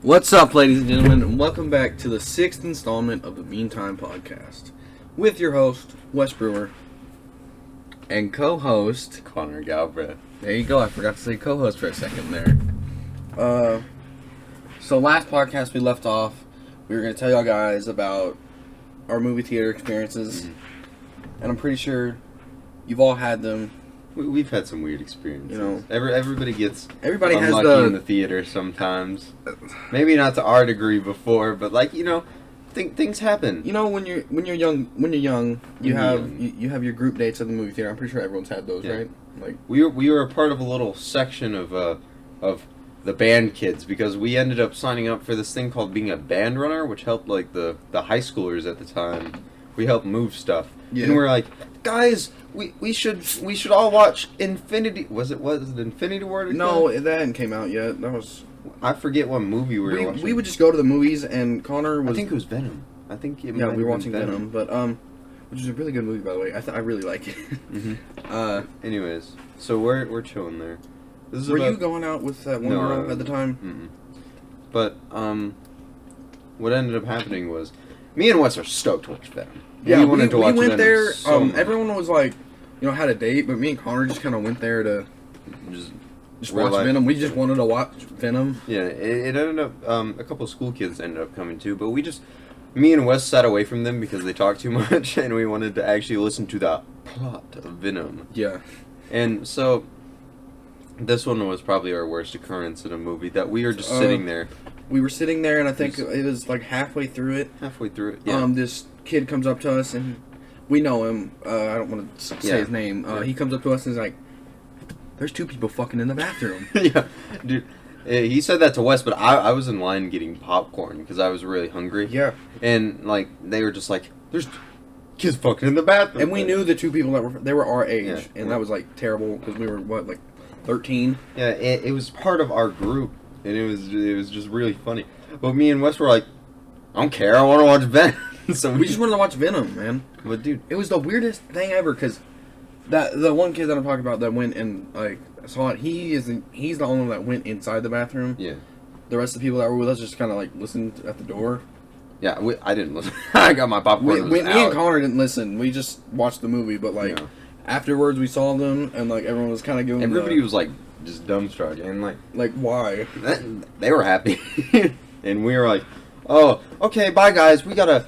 What's up, ladies and gentlemen, and welcome back to the 6th installment of the Meantime Podcast with your host, Wes Brewer, and co-host, Connor Galbraith. There you go, I forgot to say co-host for a second there. So last podcast we left off, we were going to tell y'all guys about our movie theater experiences, and I'm pretty sure you've all had them. We've had some weird experiences. You know, everybody gets everybody unlucky has in the theater sometimes. Maybe not to our degree before, but things happen. You know, when you're young, you have your group dates at the movie theater. I'm pretty sure everyone's had those, right? Like we were a part of a little section of the band kids because we ended up signing up for this thing called being a band runner, which helped like the high schoolers at the time. We helped move stuff, and we're like, guys. We should all watch Infinity. Was it Infinity War? No, that hadn't came out yet. That was. I forget what movie we were watching. We would just go to the movies, and Connor was. I think it was Venom. I think it. Yeah, we were watching Venom, but which is a really good movie, by the way. I really like it. Anyways, so we're chilling there. Were you going out with that one girl at the time? But what ended up happening was, me and Wes are stoked to watch Venom. Yeah, we went there. Everyone was like, had a date, but me and Connor just kind of went there to just watch Venom. We just wanted to watch Venom. Yeah, it ended up, a couple of school kids ended up coming too, but me and Wes sat away from them because they talked too much, and we wanted to actually listen to the plot of Venom. Yeah. And so, this one was probably our worst occurrence in a movie, that we were just sitting there. We were sitting there, and I think it was like halfway through it. Yeah. This kid comes up to us, and we know him. I don't want to say his name. He comes up to us and is like, "There's two people fucking in the bathroom." Yeah, dude. He said that to Wes, but I was in line getting popcorn because I was really hungry. Yeah. And they were just like, "There's kids fucking in the bathroom." And we knew the two people they were our age, and that was like terrible because we were 13. Yeah, it was part of our group, and it was just really funny. But me and Wes were like, "I don't care. I want to watch Venom." So we just wanted to watch Venom, man. But dude, it was the weirdest thing ever because the one kid that I'm talking about that went and saw it. He's the only one that went inside the bathroom. Yeah. The rest of the people that were with us just kind of listened at the door. Yeah, I didn't listen. I got my popcorn. Me and Connor didn't listen. We just watched the movie, but afterwards we saw them and everyone was kind of giving. Everybody was just dumbstruck and why? They were happy, and we were like, "Oh, okay, bye guys. We gotta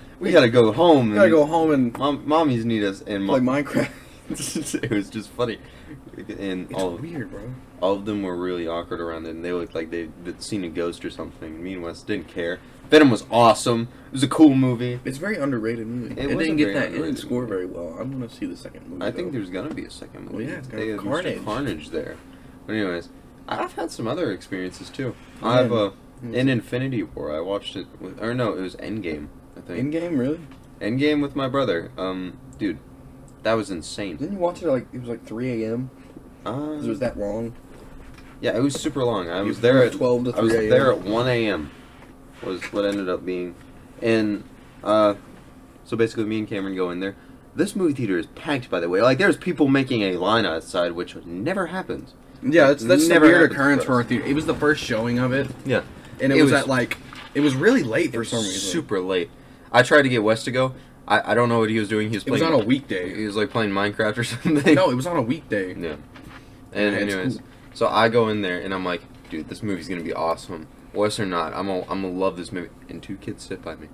go home. We gotta go home and mommies need us and play Minecraft." It was just funny, and it's weird, bro. All of them were really awkward around it, and they looked like they'd seen a ghost or something. Me and Wes didn't care. Venom was awesome. It was a cool movie. It's a very underrated movie. It didn't score very well. I'm gonna see the second movie. I think there's gonna be a second movie. Well, yeah, it's got Carnage there. But anyways, I've had some other experiences too. I have in Infinity War. I watched it it was Endgame. I think. Endgame, really? Endgame with my brother. Dude, that was insane. Didn't you watch it it was 3 a.m.? Because it was that long. Yeah, it was super long. I was there at 12 to 3 I was there at 1 a.m. was what ended up being, and so basically me and Cameron go in there. This movie theater is packed, by the way. There's people making a line outside, which never happens. Yeah, that's a weird occurrence for our theater. It was the first showing of it. Yeah, and it was at it was really late for some reason. Super late. I tried to get Wes to go. I don't know what he was doing. It was on a weekday. He was playing Minecraft or something. No, it was on a weekday. Yeah. And anyways, so I go in there and I'm like, dude, this movie's gonna be awesome. Wes or not, I'm gonna love this movie. And two kids sit by me.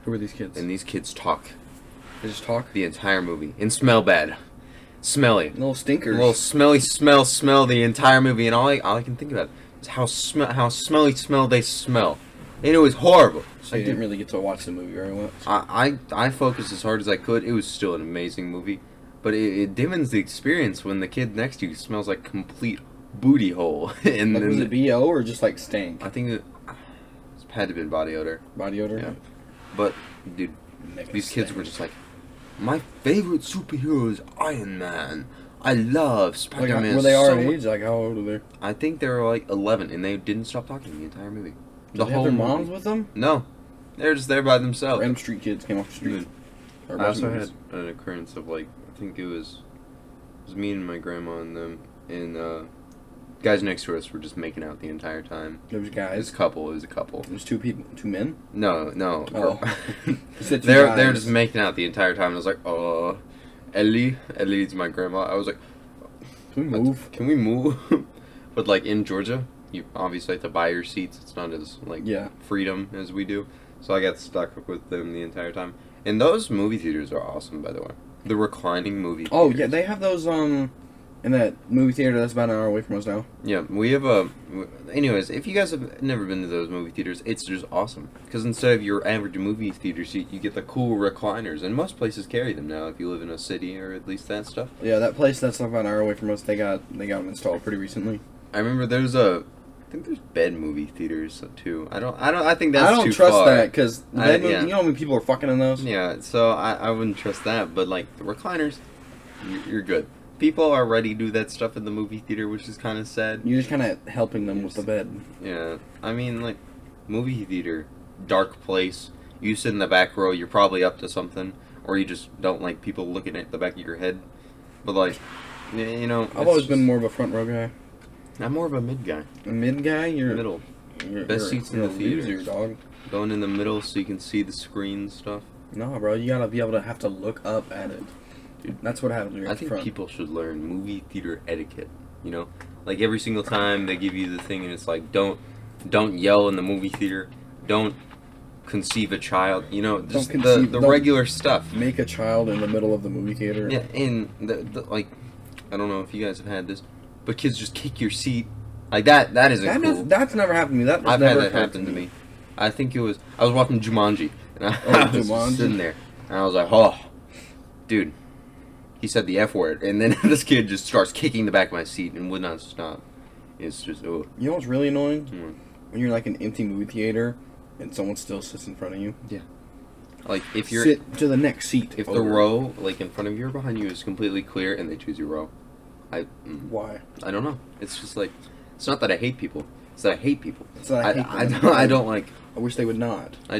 Who are these kids? And these kids talk. They just talk? The entire movie. And smell bad. Smelly. Little stinkers. Little smelly smell the entire movie. And all I can think about is how smelly they smell. And it was horrible. So you didn't really get to watch the movie very much? I focused as hard as I could. It was still an amazing movie. But it dimmens the experience when the kid next to you smells like complete booty hole. And was it BO or just stank? I think it had to have been body odor. Body odor? Yeah. But, dude, these kids were just like, my favorite superhero is Iron Man. I love Spider-Man. Were they our age? How old are they? I think they were 11, and they didn't stop talking the entire movie. Did they have their moms with them? No. They were just there by themselves. Random street kids came off the street. I also had an occurrence of I think it was me and my grandma and them, and Guys next to us were just making out the entire time. There was It was guys. a couple. It was a couple. There's two people. Two men? No. Oh. You said two They're guys. just making out the entire time. I was like, Ellie's my grandma. I was like, Can we move? Can we move? But like in Georgia, you obviously have to buy your seats. It's not as like freedom as we do. So I got stuck with them the entire time. And those movie theaters are awesome, by the way. The reclining movie theaters. Oh, yeah, they have those, in that movie theater that's about an hour away from us now. Yeah, we have anyways, if you guys have never been to those movie theaters, it's just awesome. Because instead of your average movie theater seat, you get the cool recliners. And most places carry them now if you live in a city or at least that stuff. Yeah, that place that's about an hour away from us, they got them installed pretty recently. I remember I think there's bed movie theaters too. I think that's too far. I don't trust that because bed movie, yeah. you know how many people are fucking in those? Yeah, so I wouldn't trust that. But like the recliners, you're good. People already do that stuff in the movie theater, which is kind of sad. You're just kind of helping them with the bed. Yeah, I mean like movie theater, dark place. You sit in the back row, you're probably up to something, or you just don't like people looking at the back of your head. But like, you know, I've always been more of a front row guy. I'm more of a mid guy. A mid guy? You're middle. Best seats in the theater. Loser, dog. Going in the middle so you can see the screen stuff. No, bro, you gotta be able to have to look up at it. Dude, that's what happens when you're I at the think front. people should learn movie theater etiquette. You know, like every single time they give you the thing, and it's like, don't yell in the movie theater. Don't conceive a child. You know, just the regular stuff. Make a child in the middle of the movie theater. Yeah, and the like, I don't know if you guys have had this, but kids just kick your seat. Like that isn't cool. That's never happened to me. I've had that happen to me. I think I was watching Jumanji, and I was just sitting there, and I was like, oh, dude, he said the F word, and then this kid just starts kicking the back of my seat and would not stop. It's just, oh. You know what's really annoying? When you're like an empty movie theater, and someone still sits in front of you. Yeah. Like if you're sit to the next seat. If the row like in front of you or behind you is completely clear, and they choose your row, why? I don't know. It's just like. It's not that I hate people. It's that I hate people. It's that I hate them. I don't like. I wish they would not. I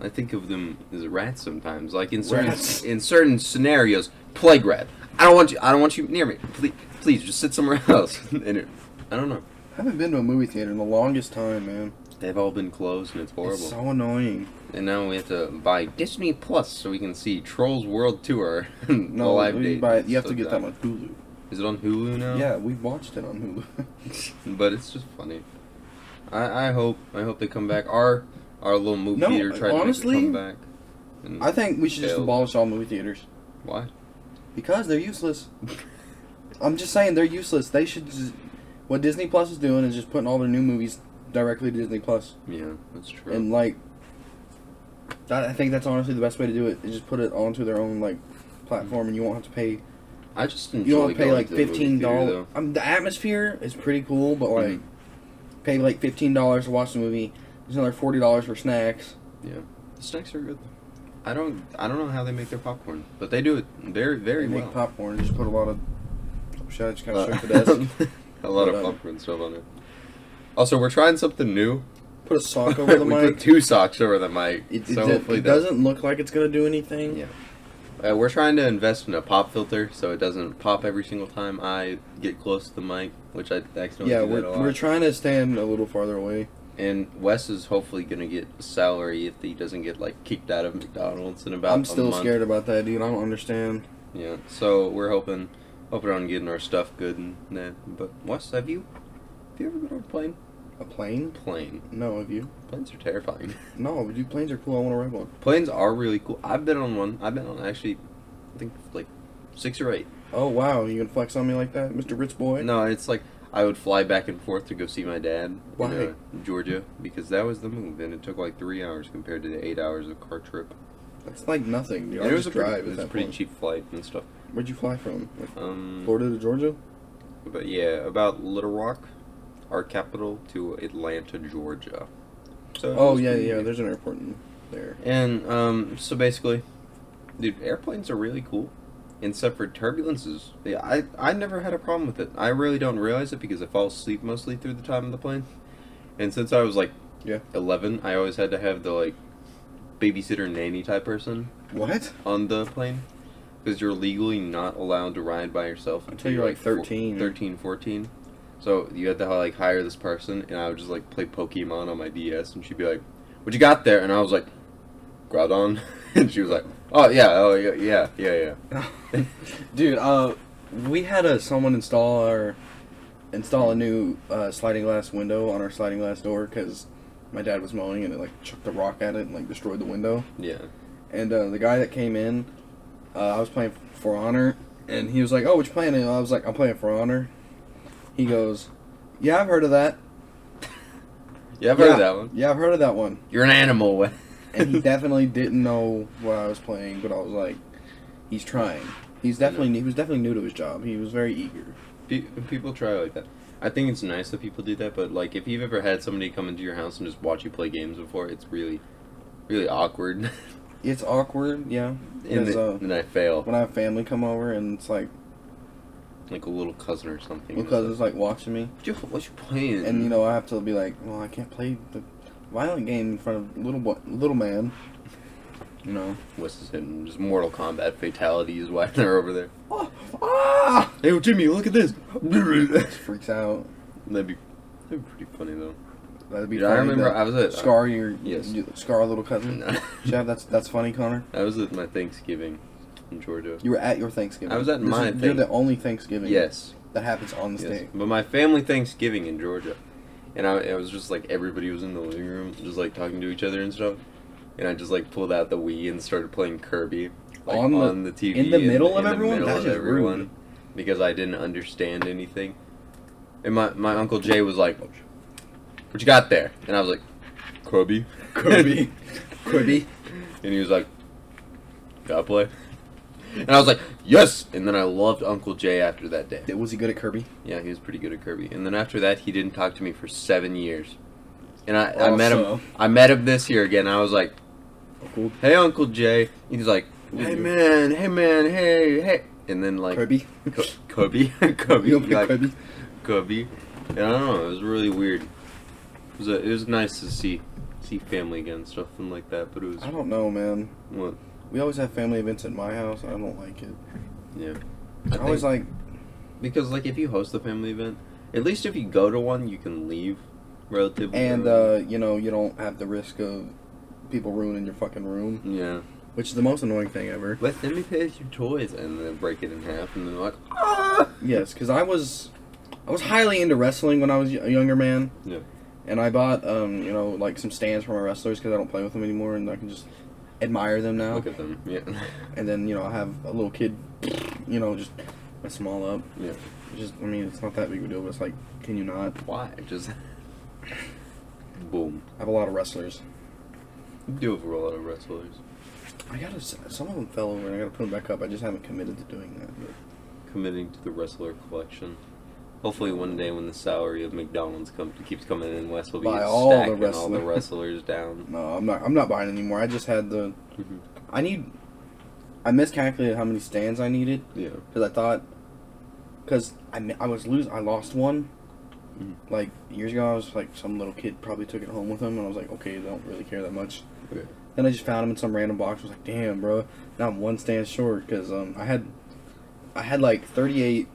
think of them as rats sometimes. Like in certain scenarios, plague rat. I don't want you near me. Please, just sit somewhere else. And I don't know. I haven't been to a movie theater in the longest time, man. They've all been closed, and it's horrible. It's so annoying. And now we have to buy Disney Plus so we can see Trolls World Tour. No, live date. You have to get that on Hulu. Is it on Hulu now? Yeah, we watched it on Hulu. But it's just funny. I hope they come back. Our little movie theater tried to make a comeback. I think we should just abolish all movie theaters. Why? Because they're useless. I'm just saying they're useless. They should just... What Disney Plus is doing is just putting all their new movies directly to Disney Plus. Yeah, that's true. And like, I think that's honestly the best way to do it. Is just put it onto their own like platform, and you won't have to pay. I just enjoy you don't pay like $15. The atmosphere is pretty cool, but like, pay like $15 to watch the movie. There's another $40 for snacks. Yeah, the snacks are good. I don't know how they make their popcorn, but they do it very well. They make popcorn. Just put a lot of. Should I just kind of shook the desk? A lot of popcorn stuff on it. Also, we're trying something new. Put a sock over the we mic. put 2 socks over the mic. It doesn't look like it's gonna do anything. Yeah. We're trying to invest in a pop filter so it doesn't pop every single time I get close to the mic, which I accidentally do that a lot. We're trying to stand a little farther away. And Wes is hopefully going to get a salary if he doesn't get, like, kicked out of McDonald's in about a month. I'm still scared about that, dude. I don't understand. Yeah, so we're hoping on getting our stuff good and that. But Wes, have you ever been on a plane? A plane? Plane. No, have you? Planes are terrifying. No, dude, planes are cool. I want to ride one. Planes are really cool. I've been on one. I've been on, actually, I think, like, 6 or 8. Oh, wow. You can flex on me like that, Mr. Rich Boy? No, it's like, I would fly back and forth to go see my dad in Georgia, because that was the move, and it took like 3 hours compared to the 8 hours of car trip. That's like nothing, dude. And it was a pretty cheap flight and stuff. Where'd you fly from? Like, Florida to Georgia? But yeah, about Little Rock, our capital, to Atlanta, Georgia. So yeah, there's an airport in there. And so basically, dude, airplanes are really cool. Except for turbulences. Yeah, I never had a problem with it. I really don't realize it because I fall asleep mostly through the time of the plane. And since I was like 11, I always had to have the like babysitter nanny type person. What? On the plane. Because you're legally not allowed to ride by yourself until you're like 13. 13, 14. So you had to like hire this person, and I would just like play Pokemon on my DS, and she'd be like, "What you got there?" And I was like, "Groudon," and she was like, "Oh yeah." Dude, we had someone install a new sliding glass window on our sliding glass door because my dad was mowing and it like chucked a rock at it and like destroyed the window. Yeah. And the guy that came in, I was playing For Honor, and he was like, "Oh, what you playing?" And I was like, "I'm playing For Honor." He goes, "Yeah, I've heard of that." Yeah, I've heard of that one. Yeah, I've heard of that one. You're an animal. And he definitely didn't know what I was playing, but I was like, he's trying. He was definitely new to his job. He was very eager. People try like that. I think it's nice that people do that, but like if you've ever had somebody come into your house and just watch you play games before, it's really, really awkward. It's awkward, yeah. And then I fail. When I have family come over and it's like a little cousin or something. Because it's like watching me. What you playing? And I have to be like, well, I can't play the violent game in front of little man. Wes is hitting just Mortal Kombat fatalities while they're over there. Oh, ah! Hey, Jimmy, look at this. Freaks out. That'd be pretty funny though. That'd be funny. I remember I was at Scar Scar little cousin. No. Yeah, that's funny, Connor. I was at my Thanksgiving in Georgia. You were at your Thanksgiving. I was at my You're the only Thanksgiving. Yes. That happens on the state. But my family Thanksgiving in Georgia, and it was just like everybody was in the living room, just like talking to each other and stuff. And I just like pulled out the Wii and started playing Kirby like, on the TV in the middle of everyone. That's just rude. Because I didn't understand anything. And my Uncle Jay was like, "What you got there?" And I was like, "Kirby." Kirby. And he was like, "Gotta play." And I was like, "Yes!" And then I loved Uncle Jay after that day. Was he good at Kirby? Yeah, he was pretty good at Kirby. And then after that, he didn't talk to me for 7 years. And I met him. I met him this year again. I was like, "Hey, Uncle Jay." He's like, "Hey man, hey." And then like Kirby. Kobe. You don't pick Kirby. Kobe. And I don't know. It was really weird. It was nice to see family again, stuff and like that. But it was. I don't know, man. What? We always have family events at my house. I don't like it. Yeah. I always like because like if you host a family event, at least if you go to one, you can leave relatively. And you don't have the risk of people ruining your fucking room. Yeah. Which is the most annoying thing ever. Let me play your toys, and then break it in half, and then they're like, ah! Yes, because I was highly into wrestling when I was a younger man. Yeah. And I bought, like some stands for my wrestlers because I don't play with them anymore, and I can just admire them now. Look at them, yeah. And then, I have a little kid, just mess them all up. Yeah. It's not that big of a deal, but it's like, can you not? Why? Just boom. I have a lot of wrestlers. You do have a lot of wrestlers. Some of them fell over, and I gotta put them back up. I just haven't committed to doing that. But. Committing to the wrestler collection. Hopefully one day when the salary of McDonald's keeps coming in, Wes will be stacking all the wrestlers down. No, I'm not buying anymore. I just had the. Mm-hmm. I miscalculated how many stands I needed. Yeah. Because I lost one. Mm-hmm. Like years ago, I was like some little kid probably took it home with him, and I was like, okay, I don't really care that much. Okay. Then I just found him in some random box. I was like, damn, bro. Now I'm one stand short because I had like 38,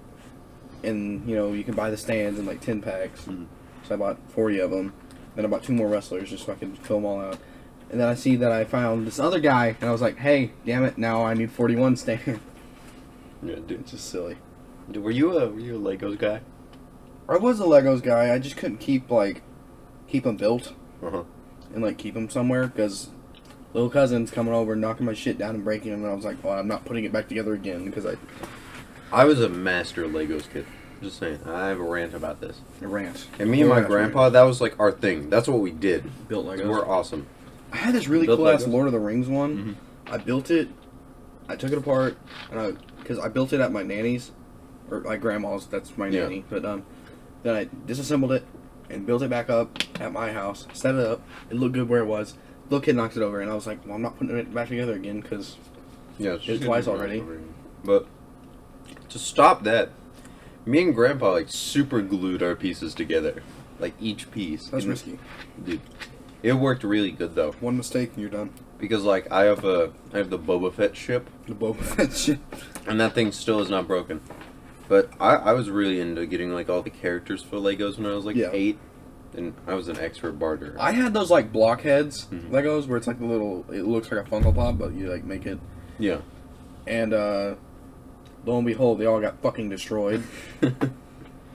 and you can buy the stands in like 10 packs. Mm-hmm. So I bought 40 of them. Then I bought 2 more wrestlers just so I could fill them all out. And then I see that I found this other guy, and I was like, hey, damn it, now I need 41 stands. Yeah, dude, it's just silly. Dude, were you a Legos guy? I was a Legos guy. I just couldn't keep them built and keep them somewhere because little cousin's coming over and knocking my shit down and breaking them, and I was like, well, I'm not putting it back together again because I was a master Legos kid. Just saying, I have a rant about this. A rant. And me and my grandpa, that was like our thing. That's what we did. Built Legos. We're awesome. I had this really cool ass Lord of the Rings one. Mm-hmm. I built it. I took it apart, and because I built it at my nanny's or my grandma's. That's my nanny. But then I disassembled it and built it back up at my house. Set it up. It looked good where it was. Little kid knocked it over, and I was like, well, I'm not putting it back together again because it's twice already. But to stop that, me and Grandpa super glued our pieces together, each piece. That's risky, dude. It worked really good though. One mistake and you're done. Because I have the Boba Fett ship. The Boba Fett ship. And that thing still is not broken. But I was really into getting like all the characters for Legos when I was like 8, and I was an expert barter. I had those like blockheads Mhm. Legos where it's like the little. It looks like a Funko Pop, but you like make it. Yeah. And lo and behold, they all got fucking destroyed.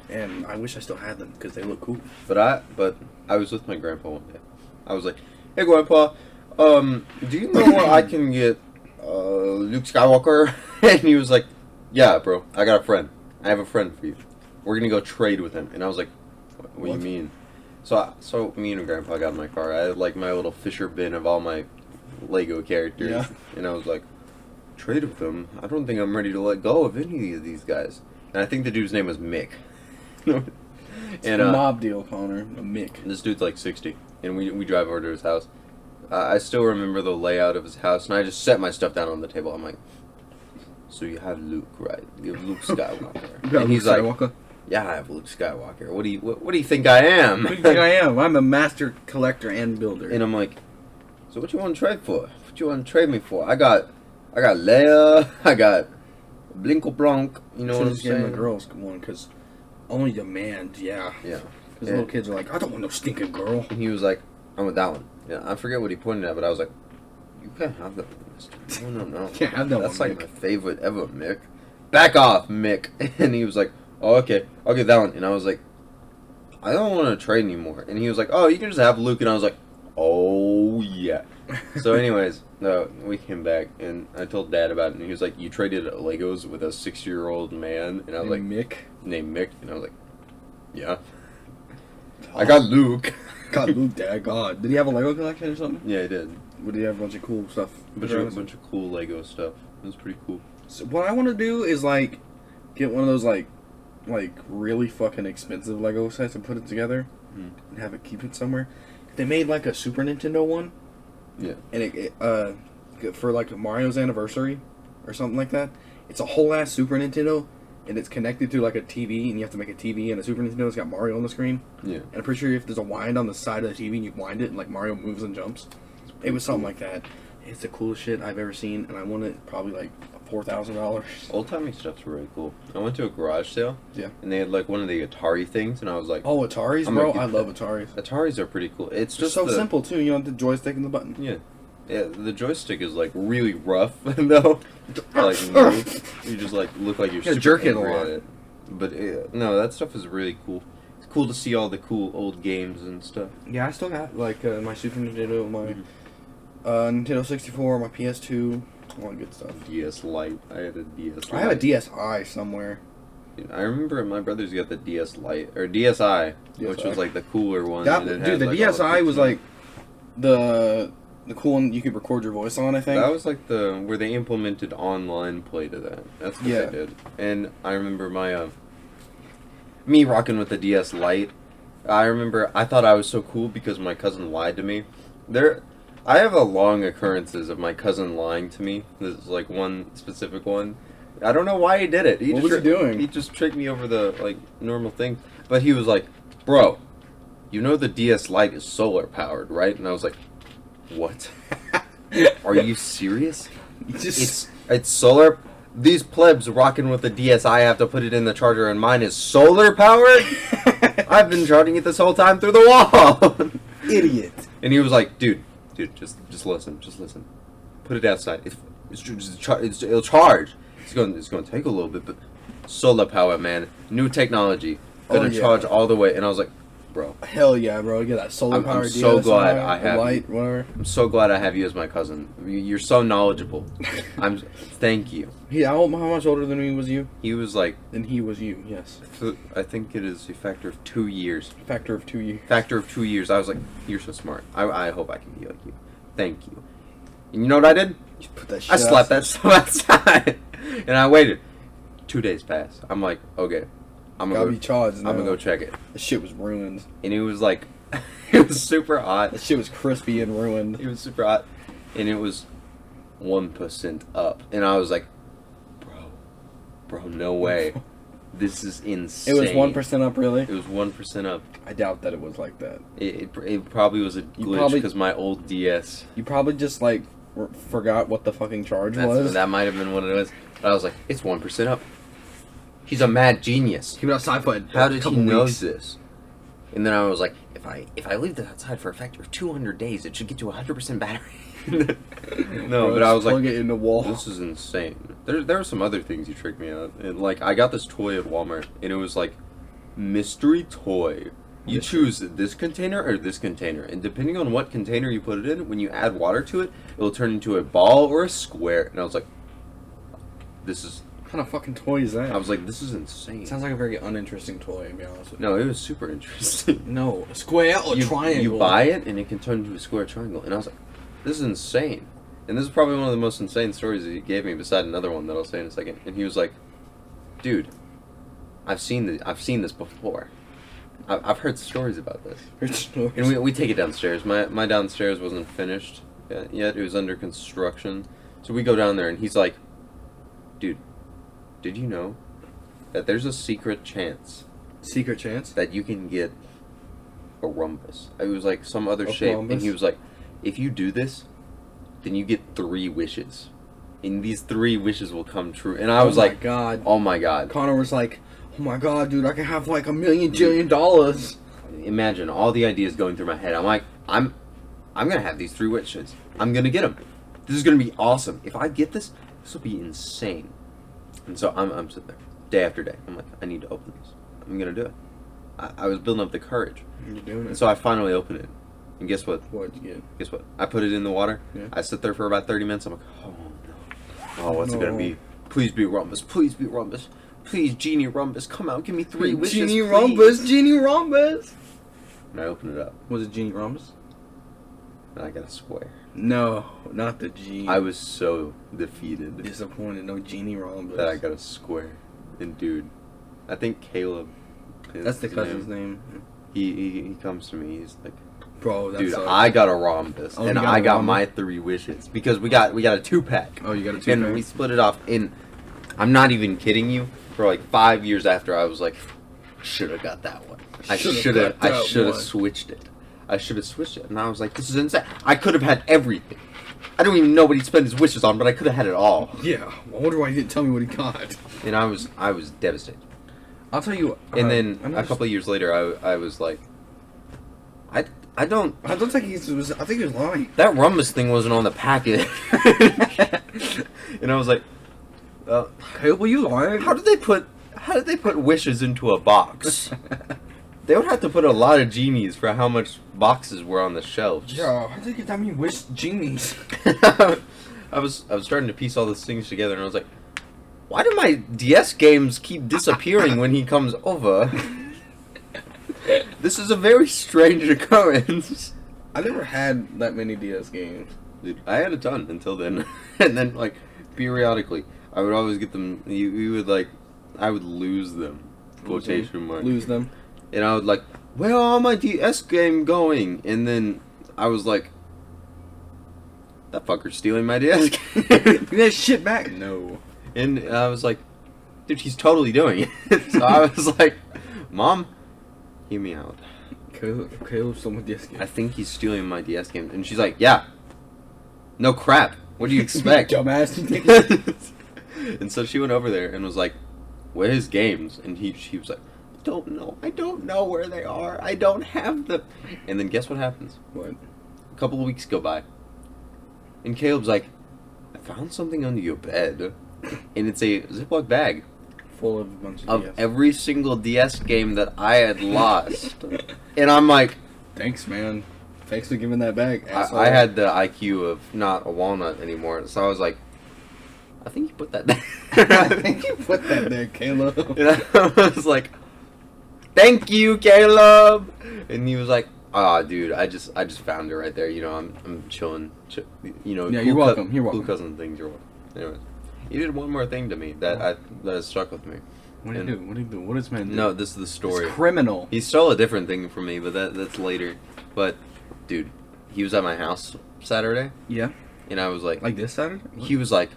And I wish I still had them because they look cool. But I was with my grandpa one day. I was like, "Hey, Grandpa, do you know where I can get Luke Skywalker?" And he was like, "Yeah, bro, I got a friend. I have a friend for you. We're gonna go trade with him." And I was like, "What do you mean?" So me and Grandpa got in my car. I had like my little Fisher bin of all my Lego characters, Yeah. and I was like, "Trade with them? I don't think I'm ready to let go of any of these guys." And I think the dude's name was Mick. It's a mob deal, Connor. A Mick. This dude's like 60, and we drive over to his house. I still remember the layout of his house, and I just set my stuff down on the table. I'm like, "So you have Luke, right? You have Luke Skywalker." And he's like, "Yeah, I have Luke Skywalker. What do you think I am?" What do you think I am? I'm a master collector and builder. And I'm like, "So what you want to trade for? What you want to trade me for? I got Leia. I got Blinkle Blanc. You know what I'm saying?" The girls one because only demand, yeah. Yeah. Because little kids are like, "I don't want no stinking girl." And he was like, "I'm with that one." Yeah, I forget what he pointed at, but I was like, "You can't have that one, mister. No. Can't have that That's one, like Mick. my favorite ever, Mick. Back off, Mick." And he was like, "Oh, okay. I'll get that one." And I was like, "I don't want to trade anymore." And he was like, "Oh, you can just have Luke." And I was like, "Oh, yeah." So anyways, we came back, and I told Dad about it, and he was like, "You traded Legos with a 6-year-old man?" And I was like, Mick. "Named Mick." And I was like, "Yeah. I got Luke." God, Luke, Dad, God. Did he have a Lego collection or something? Yeah, he did. Would he have a bunch of cool stuff? A bunch of cool Lego stuff. It was pretty cool. So what I want to do is like get one of those like really fucking expensive Lego sets and put it together and have it keep it somewhere. They made like a Super Nintendo one. Yeah. And it for like Mario's anniversary or something like that. It's a whole ass Super Nintendo. And it's connected to like a TV, and you have to make a TV and a Super Nintendo. It's got Mario on the screen. Yeah. And I'm pretty sure if there's a wind on the side of the TV and you wind it, and like Mario moves and jumps. It was something like that. It's the coolest shit I've ever seen, and I won it probably like $4,000. Old timey stuff's really cool. I went to a garage sale. Yeah. And they had like one of the Atari things, and I was like, Oh, Ataris, bro! I love Ataris. Ataris are pretty cool. It's Just just so simple too. You know, the joystick and the button. Yeah. Yeah, the joystick is like really rough though. Like you just like look like you're gotta super jerk it a angry lot. at it. But no, that stuff is really cool. It's cool to see all the cool old games and stuff. Yeah, I still got like my Super Nintendo, my Nintendo 64, my PS2, all that good stuff. DS Lite. I had a DS Lite. I have a DSi somewhere. I remember my brother's got the DS Lite or DSi, which was like the cooler one. That, and it dude, had, the like, all DSi was pictures. like the cool one you could record your voice on. I think That was like the where they implemented online play to that. That's what they did. And I remember my me rocking with the DS Lite. I remember I thought I was so cool because my cousin lied to me. I have a long occurrences of my cousin lying to me. This is like one specific one. I don't know why he did it. What was he doing? He just tricked me over the like normal thing. But he was like, "Bro, you know the DS Lite is solar powered, right?" And I was like, "What? Are you serious? It's solar. These plebs rocking with the DSi have to put it in the charger, and mine is solar powered. I've been charging it this whole time through the wall." Idiot. And he was like, "Dude, just listen, Put it outside. It'll charge. It's going to take a little bit, but solar power, man, new technology, gonna charge all the way." And I was like, "Bro, hell yeah, bro! Get that solar power. I'm so glad I have light, whatever. I'm so glad I have you as my cousin. You're so knowledgeable. Thank you." How much older than me was you? He was like, Then he was you. Yes. I think it is a factor of 2 years. Factor of 2 years. Factor of 2 years. I was like, "You're so smart. I hope I can be like you. Thank you." And you know what I did? Just put that shit I slapped that stuff outside, and I waited. 2 days passed. I'm like, okay, I'm Gotta be charged. I'm gonna go check it. The shit was ruined. And it was like, it was super hot. The shit was crispy and ruined. It was super hot, and it was 1% up, and I was like, bro, no way. This is insane. It was 1% up, really? It was 1% up. I doubt that it was like that. It probably was a glitch because my old DS. You probably just like forgot what the fucking charge was. That might have been what it was. But I was like, it's 1% up. He's a mad genius. He went outside for How a did he couple know weeks. this? And then I was like, if I leave this outside for a factor of 200 days, it should get to 100% battery. No, but I was like, plug it in the wall. this is insane. There were some other things you tricked me out. And like, I got this toy at Walmart, and it was like, mystery toy. You choose this container or this container, and depending on what container you put it in, when you add water to it, it'll turn into a ball or a square. And I was like, this is... What kind of fucking toy is that? I was like, this is insane. Sounds like a very uninteresting toy, to be honest with you. No, it was super interesting. No, a square or triangle. You buy it, and it can turn into a square triangle. And I was like, this is insane. And this is probably one of the most insane stories that he gave me, beside another one that I'll say in a second. And he was like, dude, I've seen this before. I've heard stories about this. And we take it downstairs. My downstairs wasn't finished yet. It was under construction. So we go down there, and he's like, dude, did you know that there's a secret chance that you can get a rhombus? It was like some other shape. Rhombus? And he was like, if you do this, then you get 3 wishes. And these 3 wishes will come true. And I was like, God. Oh my God. Connor was like, oh my God, dude, I can have like $1 million jillion. Imagine all the ideas going through my head. I'm like, I'm gonna have these 3 wishes. I'm gonna get them. This is gonna be awesome. If I get this will be insane. And so I'm sitting there, day after day. I'm like, I need to open this. I'm gonna do it. I was building up the courage. You're doing it. And so I finally opened it. And guess what? What'd you get? Guess what? I put it in the water. Yeah. I sit there for about 30 minutes. I'm like, oh no. Oh, what's it No. gonna be? Please be rhombus. Please be rhombus. Please, Genie Rhombus, come out. Give me 3 wishes. Genie please. Rhombus, Genie Rhombus. And I opened it up. Was it Genie Rhombus? And I got a square. No, not the Genie. I was so defeated disappointed. No Genie Rhombus. that I got a square. And dude, I think Caleb. That's the cousin's name. He comes to me. He's like, Bro, that's dude, I got a rhombus, Oh, and you got I a got rhombus? my 3 wishes because we got a 2-pack. Oh, you got a 2-pack? And we split it off. And I'm not even kidding you. For like 5 years after, I was like, should have got that one. I should have switched it. I should have switched it. And I was like, this is insane. I could have had everything. I don't even know what he spent his wishes on, but I could have had it all. Yeah. I wonder why he didn't tell me what he got. And I was devastated. I'll tell you. And then a couple of years later, I was like, I don't think he was. I think he was lying. That rhombus thing wasn't on the packet. And I was like, Hey, were you lying? how did they put wishes into a box? They would have to put a lot of genies for how much boxes were on the shelves. Yeah, how did they get that many genies? I was starting to piece all these things together, and I was like, why do my DS games keep disappearing when he comes over? This is a very strange occurrence. I never had that many DS games. Dude, I had a ton until then. And then, like, periodically, I would always get them, you would, like, I would lose them. Quotation mark. Lose them. And I would, like, where are my DS game going? And then I was like, that fucker's stealing my DS game. Give that shit back. No. And I was like, dude, he's totally doing it. So I was like, Mom, hear me out. Caleb stole my DS game. I think he's stealing my DS game. And she's like, yeah. No crap. What do you expect? Dumbass. And so she went over there and was like, where are his games? And he was like, I don't know where they are. I don't have them. And then guess what happens? What? A couple of weeks go by. And Caleb's like, I found something under your bed. And it's a Ziploc bag Full of a bunch of DS. every single DS game that I had lost. And I'm like, Thanks, man. Thanks for giving that back, asshole. I had the IQ of not a walnut anymore. So I was like, I think you put that there. I think you put that there, Caleb. And I was like, thank you, Caleb. And he was like, ah, dude, I just found it right there. You know, I'm chilling. You know, Yeah, you're welcome. You're welcome. Cool cousin things. You're welcome. Anyways, he did one more thing to me that has stuck with me. What did he do? What did he do? What does man do? No, this is the story. It's criminal. He stole a different thing from me, but that's later. But, dude, he was at my house Saturday, Yeah. and I was like Like this Saturday? he was like,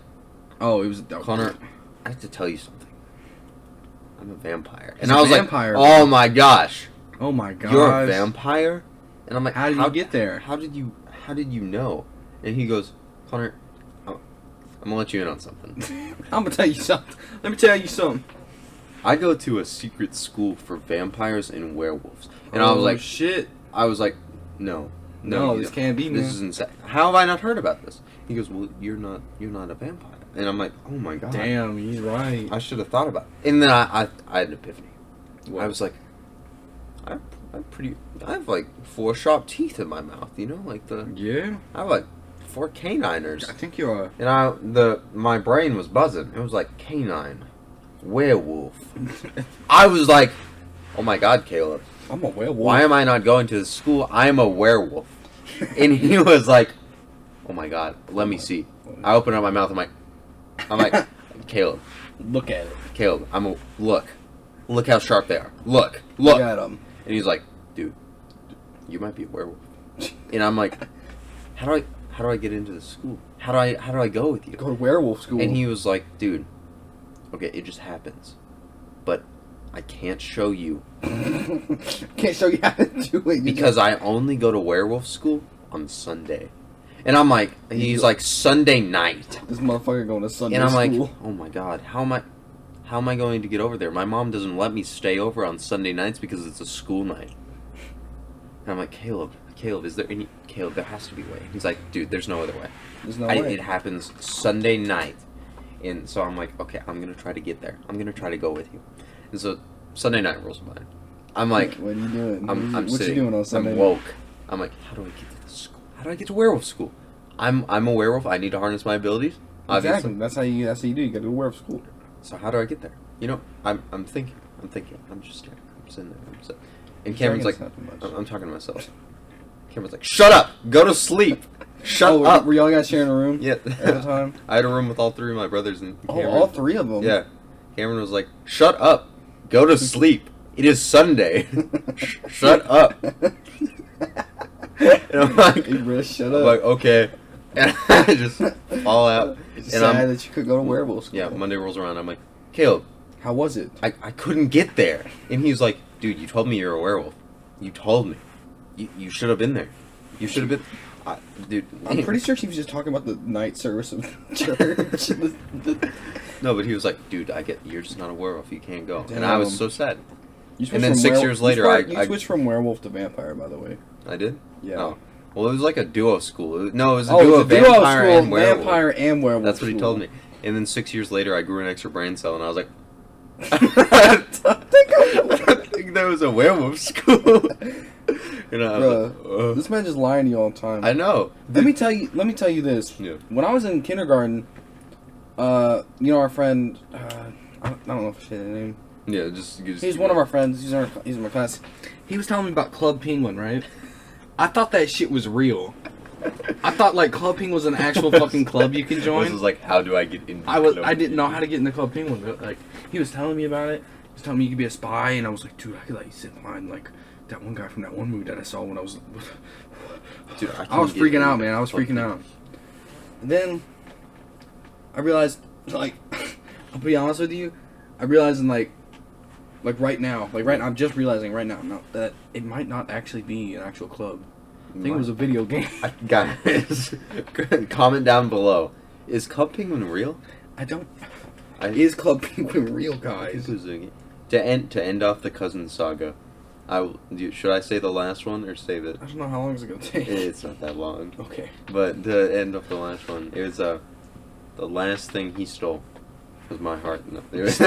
Oh, it was Connor, I have to tell you something. I'm a vampire. He's And a I was vampire, like, oh my gosh, Oh my god. you're a vampire? And I'm like, How did you get there? How did you know? And he goes, Connor, I'm gonna let you in on something. I'm gonna tell you something. Let me tell you something. I go to a secret school for vampires and werewolves. And I was like, shit. I was like, no, this can't be, man. This is insane. How have I not heard about this? He goes, well, you're not a vampire. And I'm like, oh my god. Damn, he's right. I should have thought about it. And then I had an epiphany. What? I was like, I have like 4 sharp teeth in my mouth, you know, like Yeah. I have like 4 caniners. I think you are. And my brain was buzzing. It was like canine, werewolf. I was like, oh my god, Caleb. I'm a werewolf. Why am I not going to this school? I'm a werewolf. And he was like, oh my god, let me see. I open up my mouth. I'm like, Caleb. Look at it. Caleb, look how sharp they are. Look. Look at them. And he's like, dude, you might be a werewolf. And I'm like, how do I get into the school? How do I go with you? Go to werewolf school. And he was like, dude, okay, it just happens, but I can't show you. Can't show you how to do it because I only go to werewolf school on Sunday. And I'm like, he's like, Sunday night. This motherfucker going to Sunday school. And I'm school. like, oh my god, how am I going to get over there? My mom doesn't let me stay over on Sunday nights because it's a school night. And I'm like, Caleb, is there any... Caleb, there has to be a way. He's like, dude, there's no other way. There's no way. It happens Sunday night. And so I'm like, okay, I'm going to try to get there. I'm going to try to go with you. And so Sunday night rolls by. I'm like... What are you doing? I'm what sitting. You doing on Sunday I'm woke. I'm like, how do I get to the school? How do I get to werewolf school? I'm a werewolf. I need to harness my abilities. Obviously. Exactly. That's how you do. You got to go to werewolf school. So how do I get there? You know, I'm thinking. I'm just staring. I'm sitting there. And Cameron's like, I'm talking to myself. Cameron's like, shut up! Go to sleep! Shut up! Were y'all guys sharing a room? Yeah. At the time? I had a room with all 3 of my brothers and Cameron. Oh, all 3 of them? Yeah. Cameron was like, shut up! Go to sleep! It is Sunday! Shut up! And I'm like, hey, bro, shut up. I'm like, okay. And I just fall out. It's sad that you could go to werewolf school. Yeah, Monday rolls around. I'm like, Caleb. How was it? I couldn't get there. And he's like, dude, you told me you're a werewolf. You told me. You should have been there. You should have been... dude. I'm pretty sure he was just talking about the night service of church. No, but he was like, dude, you're just not a werewolf. You can't go. Damn. And I was so sad. And then 6 years later, I switched from werewolf to vampire, by the way. I did? Yeah. Oh. Well, it was like a duo school. It was a duo vampire and werewolf. Vampire and werewolf. That's what he told me. And then 6 years later, I grew an extra brain cell, and I was like, I think that was a werewolf school. You know, bruh, this man just lying to you all the time. I know. Let me tell you this. Yeah. When I was in kindergarten, you know our friend, I don't know if I say the name. Yeah, just he's one of our friends. He's in my class. He was telling me about Club Penguin, right? I thought that shit was real. I thought like Club Penguin was an actual fucking club you could join. This was like, how do I get into? I didn't know how to get into Club Penguin, but like he was telling me about it. He was telling me you could be a spy, and I was like, dude, I could like sit in line like that one guy from that one movie that I saw when I was. Dude, I was freaking out, man. I was freaking out. And then I realized, like, I'll be honest with you, I realized right now, I'm just realizing right now that it might not actually be an actual club. I think it was a video game. Guys, comment down below. Is Club Penguin real? Is Club Penguin real, guys? To end off the cousin saga, should I say the last one or save it? I don't know how long it's gonna take. It's not that long. Okay. But to end off the last one, it was the last thing he stole was my heart. No, it was,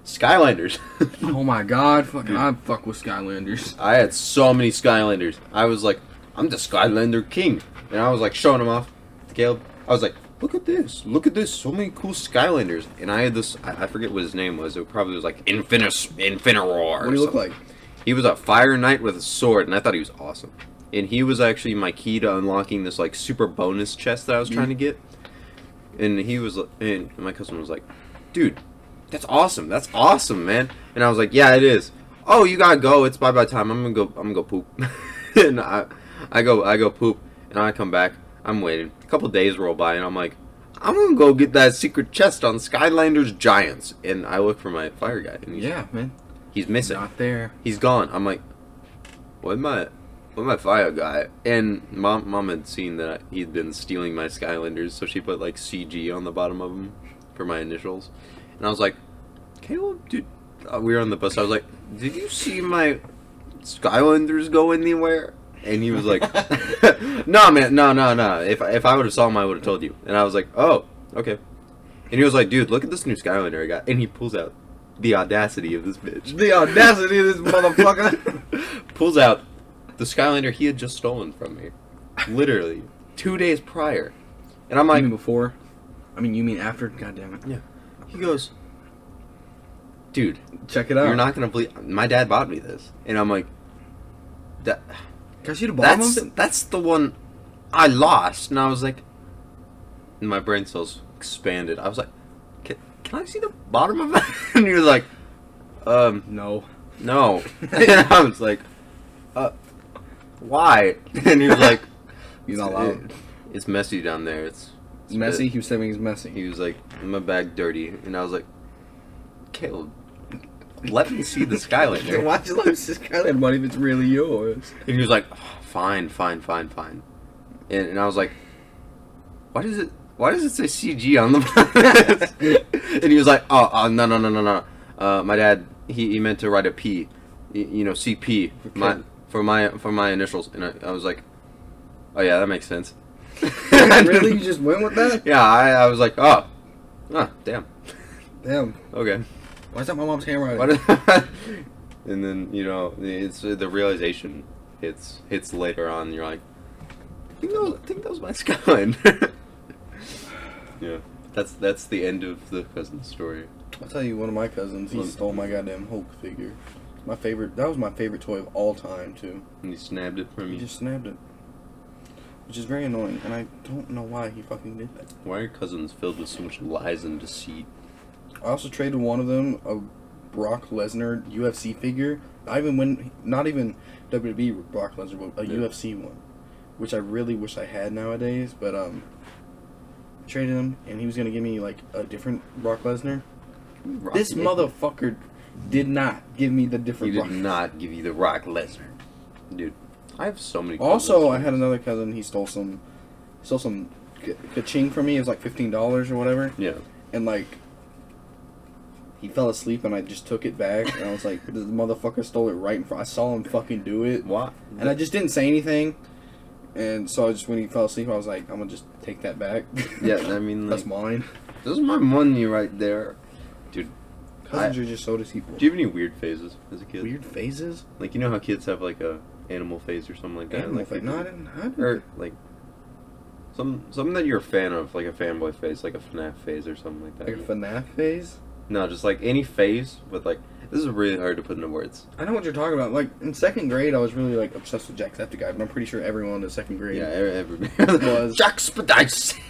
Skylanders. Oh my god, I fuck with Skylanders. I had so many Skylanders. I was like, I'm the Skylander king. And I was like showing them off to Caleb. I was like, look at this, so many cool Skylanders. And I had this, I forget what his name was. It probably was like Infinoroar. What do you look like? He was a fire knight with a sword, and I thought he was awesome. And he was actually my key to unlocking this like super bonus chest that I was trying to get. And and my cousin was like, dude, that's awesome, man. And I was like, yeah, it is. Oh, you gotta go, it's bye time. I'm gonna go poop. And I go poop, and I come back. I'm waiting. A couple days roll by, and I'm like, I'm gonna go get that secret chest on Skylanders Giants. And I look for my fire guy, and he's missing. Not there. He's gone. I'm like, where's my fire guy? And mom had seen that he'd been stealing my Skylanders, so she put like CG on the bottom of them for my initials. And I was like, Caleb, dude, we were on the bus. I was like, did you see my Skylanders go anywhere? And he was like, no, man, no. If I would have saw him, I would have told you. And I was like, oh, okay. And he was like, dude, look at this new Skylander I got. And he pulls out the audacity of this bitch. The audacity of this motherfucker. Pulls out the Skylander he had just stolen from me. Literally. 2 days prior. And I'm like... You mean before? I mean, you mean after? God damn it. Yeah. He goes, dude, check it out. You're not going to believe... My dad bought me this. And I'm like... That... Can I see the bottom of it? That's the one I lost. And I was like... My brain cells expanded. I was like, can I see the bottom of that? And he was like, no. And I was like, why? And he was like, he's not allowed. It's messy down there. It's messy? bit. He was saying it's messy. He was like, my bag dirty. And I was like, Caleb, let me see the Skylander. Why'd you let me see the Skylander money if it's really yours? And he was like, oh, fine. And I was like, why does it say CG on the And he was like, oh, no. My dad, he meant to write a P, CP, for my initials. And I was like, oh yeah, that makes sense. Really? You just went with that? Yeah, I was like, oh, damn. Okay. Why is that my mom's handwriting? And then, it's the realization hits later on. And you're like, I think that was my Skyline. Yeah, that's the end of the cousin story. I'll tell you, one of my cousins, he stole my goddamn Hulk figure. That was my favorite toy of all time, too. And he snapped it from you? He just snapped it. Which is very annoying, and I don't know why he fucking did that. Why are cousins filled with so much lies and deceit? I also traded one of them a Brock Lesnar UFC figure. Not even WWE Brock Lesnar, but a UFC one. Which I really wish I had nowadays, but, traded him, and he was gonna give me like a different Brock Lesnar. This motherfucker did not give me the different. He did not give you the Brock Lesnar, dude. I have so many. Also, I had another cousin. He stole some ka-ching from me. It was like $15 or whatever. Yeah. And like, he fell asleep, and I just took it back, and I was like, "This motherfucker stole it right in front." I saw him fucking do it. What? And I just didn't say anything. And so when he fell asleep, I was like, I'm gonna just take that back. Yeah, I mean, that's mine. This is my money right there, dude. Cousins are just so deceitful. Do you have any weird phases as a kid? Weird phases? Like, you know how kids have like a animal phase or something like that? Animal phase? No, I didn't. Or like something that you're a fan of, like a fanboy phase, like a FNAF phase or something like that. Like a FNAF phase? No, just like any phase, but like, this is really hard to put into words. I know what you're talking about. Like, in second grade, I was really, like, obsessed with Jacksepticeye, but I'm pretty sure everyone in second grade everybody was. Jacksepticeye!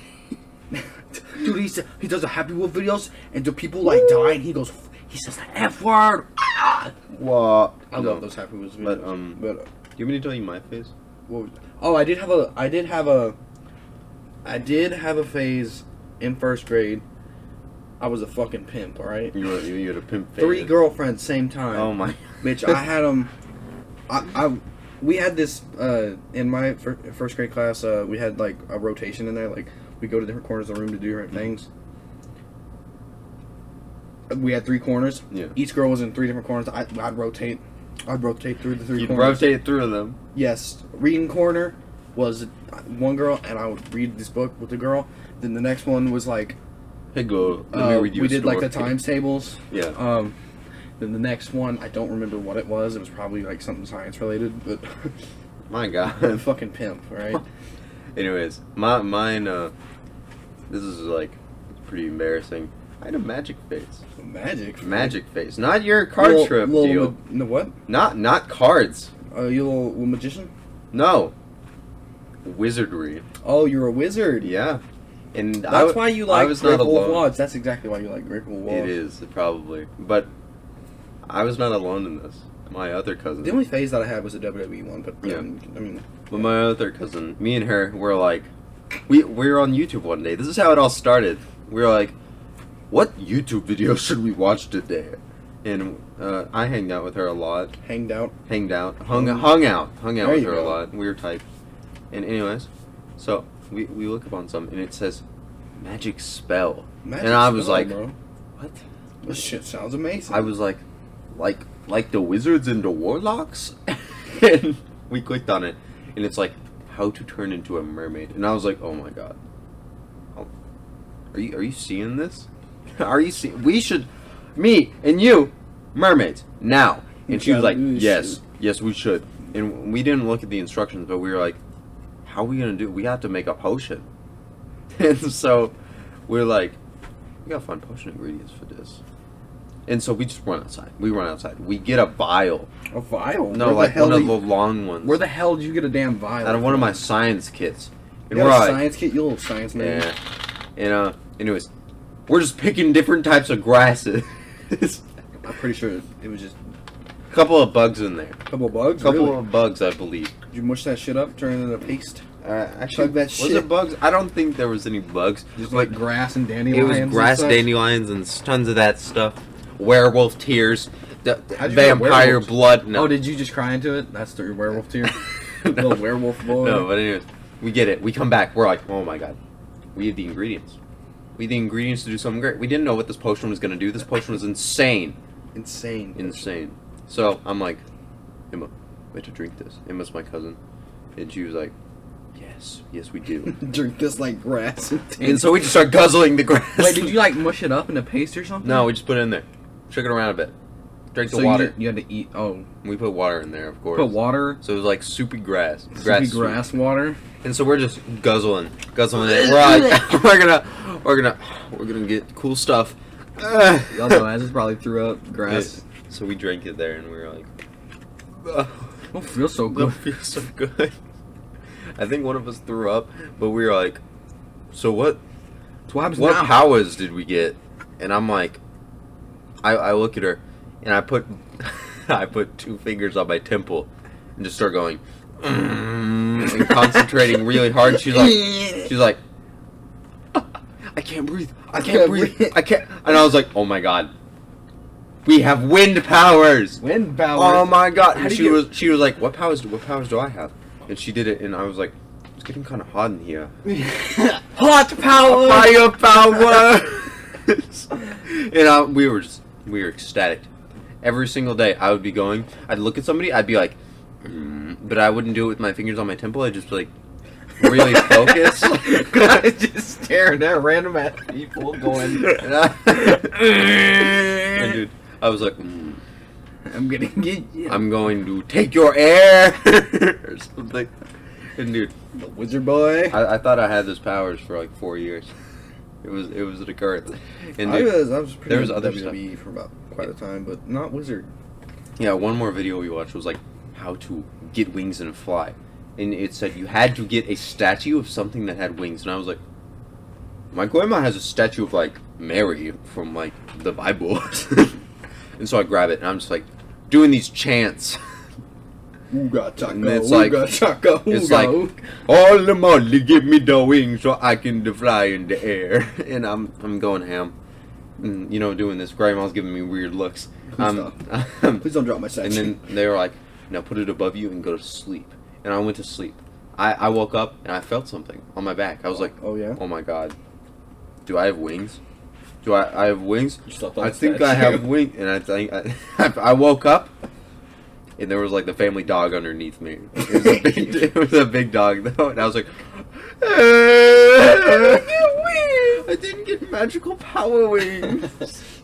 Dude, he does the Happy Wheel videos, and the people, like, die, and he says the F word! Ah! What? I love those Happy Wheels videos. But, do you want me to tell you my phase? What was Oh, I did have a phase in first grade. I was a fucking pimp, alright? You had a pimp phase. 3 girlfriends, same time. Oh my. Bitch, I had them. We had this, in my first grade class, we had, like, a rotation in there. Like, we go to different corners of the room to do different things. We had 3 corners. Yeah. Each girl was in 3 different corners. I'd rotate through the 3 You'd corners. rotate through them. Yes. Reading corner was one girl, and I would read this book with the girl. Then the next one was, like, Hey, go. Let me read you we a did story. like the times tables. Yeah. Then the next one, I don't remember what it was. It was probably like something science related, but My God. fucking pimp, right? Anyways, mine. This is like pretty embarrassing. I had a magic phase. Magic phase, not your card trip deal. No what? Not cards. You little magician? No. Wizardry. Oh, you're a wizard. Yeah. And that's why you like Great Wolf Lodge. That's exactly why you like Great Wolf Lodge. It is, probably. But I was not alone in this. My other cousin. The only phase that I had was a WWE one, but yeah. I mean. But my other cousin, me and her, were like, we were on YouTube one day. This is how it all started. We were like, what YouTube video should we watch today? And I hanged out with her a lot. Hung out with her a lot. We were tight. And anyways, so we look up on some, and it says magic spell. And I was like, bro. what? This shit sounds amazing. I was like the wizards and the warlocks, and we clicked on it, and it's like how to turn into a mermaid, and I was like, oh my god, are you seeing this? Are you seeing? We should, me and you, mermaids now. And she was like, yes, we should. And we didn't look at the instructions, but we were like, how are we gonna do? We have to make a potion, and so we're like, we gotta find potion ingredients for this. And so we just run outside. We get a vial. A vial? No, like one of the long ones. Where the hell did you get a damn vial? Out of one of my science kits. And we're like, science kit, you little science man. Yeah. And anyways, we're just picking different types of grasses. I'm pretty sure it was just a couple of bugs in there. Couple of bugs? Couple of bugs, I believe. Did you mush that shit up, turn it into paste? Actually, that shit. Was it bugs? I don't think there was any bugs. Just like grass and dandelions. It was grass, dandelions, and tons of that stuff. Werewolf tears, vampire blood. No. Oh, did you just cry into it? That's the werewolf tear. Little werewolf boy. No, but anyways, we get it. We come back. We're like, oh my god, we have the ingredients. We have the ingredients to do something great. We didn't know what this potion was gonna do. This potion was insane. Insane. So I'm like, Emma, we have to drink this. Emma's my cousin, and she was like, yes, we do. Drink this like grass. And so we just start guzzling the grass. Wait, did you like mush it up in a paste or something? No, we just put it in there. Shook it around a bit. Drank the water. You had to eat. Oh, we put water in there, of course. Put water. So it was like soupy grass. Grass water. And so we're just guzzling it. We're like, we're gonna get cool stuff. Also, I just probably threw up grass. So we drank it there, and we were like, don't feel so good. Don't feel so good. I think one of us threw up, but we were like, so what powers did we get? And I'm like, I look at her, and I put I put 2 fingers on my temple and just start going and concentrating really hard. She's like, I can't breathe. I can't. And I was like, oh my god, we have wind powers. Oh my god. And she was like, what powers do I have? And she did it, and I was like, it's getting kind of hot in here. Hot power! Fire power! And we were ecstatic. Every single day, I would be going, I'd look at somebody, I'd be like, but I wouldn't do it with my fingers on my temple, I'd just be like, really focus. I'd just staring at random ass people going, and dude, I was like, I'm gonna get you. I'm going to take your air or something. And dude, the wizard boy. I thought I had those powers for like 4 years. It was an occurrence. And dude, I was pretty good at WWE for about quite a time, but not wizard. Yeah, one more video we watched was like how to get wings and fly, and it said you had to get a statue of something that had wings, and I was like, my grandma has a statue of like Mary from like the Bible. And so I grab it, and I'm just like doing these chants. Ooga chaka, and it's ooga chaka, it's like, all the money, give me the wings so I can fly in the air. And I'm going ham, and, you know, doing this. Grandma's giving me weird looks. Please don't drop my section. And then they were like, now put it above you and go to sleep. And I went to sleep. I woke up and I felt something on my back. I was like, oh yeah, oh my god, do I have wings? Do I have wings? I think I have wings. And I think I woke up, and there was like the family dog underneath me. It was a big dog though, and I was like, I didn't get magical power wings.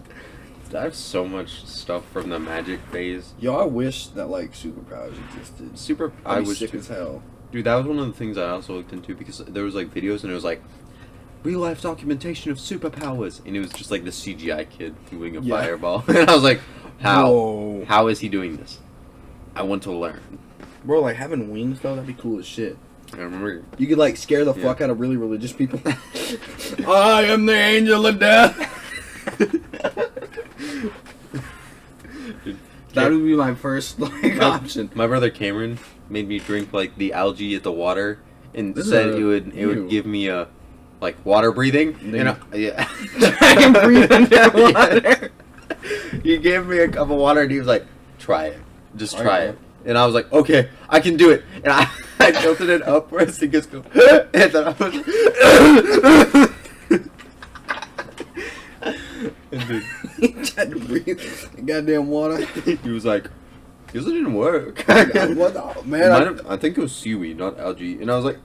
I have so much stuff from the magic phase. Yo, I wish that like superpowers existed. I was sick as hell. Dude, that was one of the things I also looked into, because there was like videos and it was like real life documentation of superpowers, and it was just like the CGI kid doing a fireball. And I was like, how? Whoa. How is he doing this? I want to learn. Bro, like having wings though, that'd be cool as shit. I remember you could like scare the fuck out of really religious people. I am the angel of death. Dude, that would be my first like option. My brother Cameron made me drink like the algae at the water, and said it would give me a like water breathing. And I can breathe underwater. He gave me a cup of water and he was like, "Try it, just try it." And I was like, "Okay, I can do it." And I tilted it upwards and just go, and then I was. had to breathe the goddamn water. He was like, "This didn't work." What the, man? I think it was seaweed, not algae. And I was like,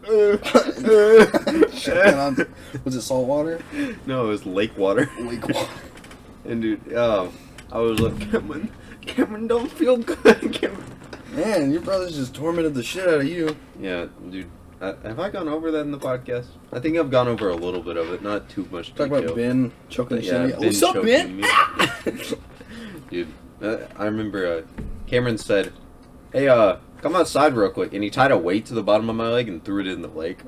Was it salt water? No, it was lake water. Lake water. And dude, I was like, Cameron don't feel good. Cameron. Man, your brother's just tormented the shit out of you. Yeah, dude. Have I gone over that in the podcast? I think I've gone over a little bit of it, not too much Talk detail. about Ben choking the shit out of you. Ben What's up, choking Ben? me. Dude, I remember Cameron said, "Hey, come outside real quick," and he tied a weight to the bottom of my leg and threw it in the lake.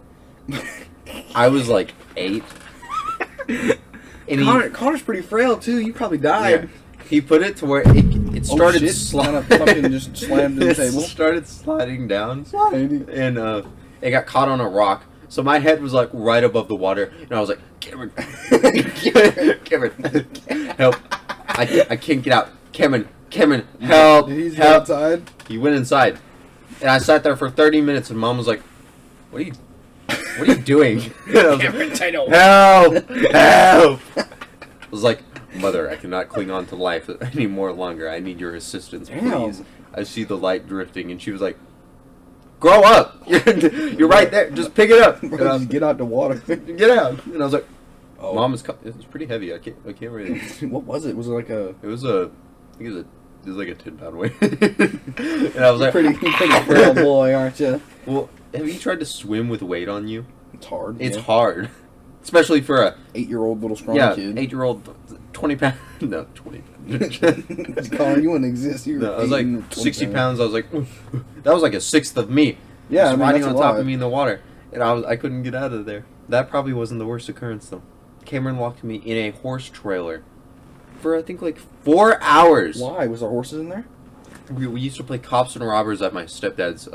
I was like 8. And Connor's pretty frail too. You probably died. Yeah, he put it to where it started sliding. Fucking just slammed to the table. It started sliding down, Sliding. and it got caught on a rock. So my head was like right above the water, and I was like, Cameron, Cameron, help! I can't get out. Cameron, help! Did he go help! outside? He went inside, and I sat there for 30 minutes, and Mom was like, "What are you doing?" And I was Cameron, like, help! I was like, "Mother, I cannot cling on to life any more longer. I need your assistance, please." Damn. I see the light drifting, and she was like, "Grow up! You're right there. Just pick it up. Bro, just get out the water. Get out." And I was like, Oh. "Mom, it's pretty heavy. I can't really." What was it? Was it like a It was I think it was like a 10-pound weight. And I was like, pretty frail boy, aren't you? Well, have you tried to swim with weight on you? It's hard. It's yeah. hard, especially for a 8-year-old little strong kid. 8-year-old, 20 pounds. No, 20 pounds. Connor, you wouldn't exist. You were No, I was like 20 60 pounds. I was like, that was like a sixth of me. Yeah, just I mean, riding that's on a top lot. of me in the water, and I couldn't get out of there. That probably wasn't the worst occurrence though. Cameron locked me in a horse trailer for I think like 4 hours. Why? Was there horses in there? We used to play cops and robbers at my stepdad's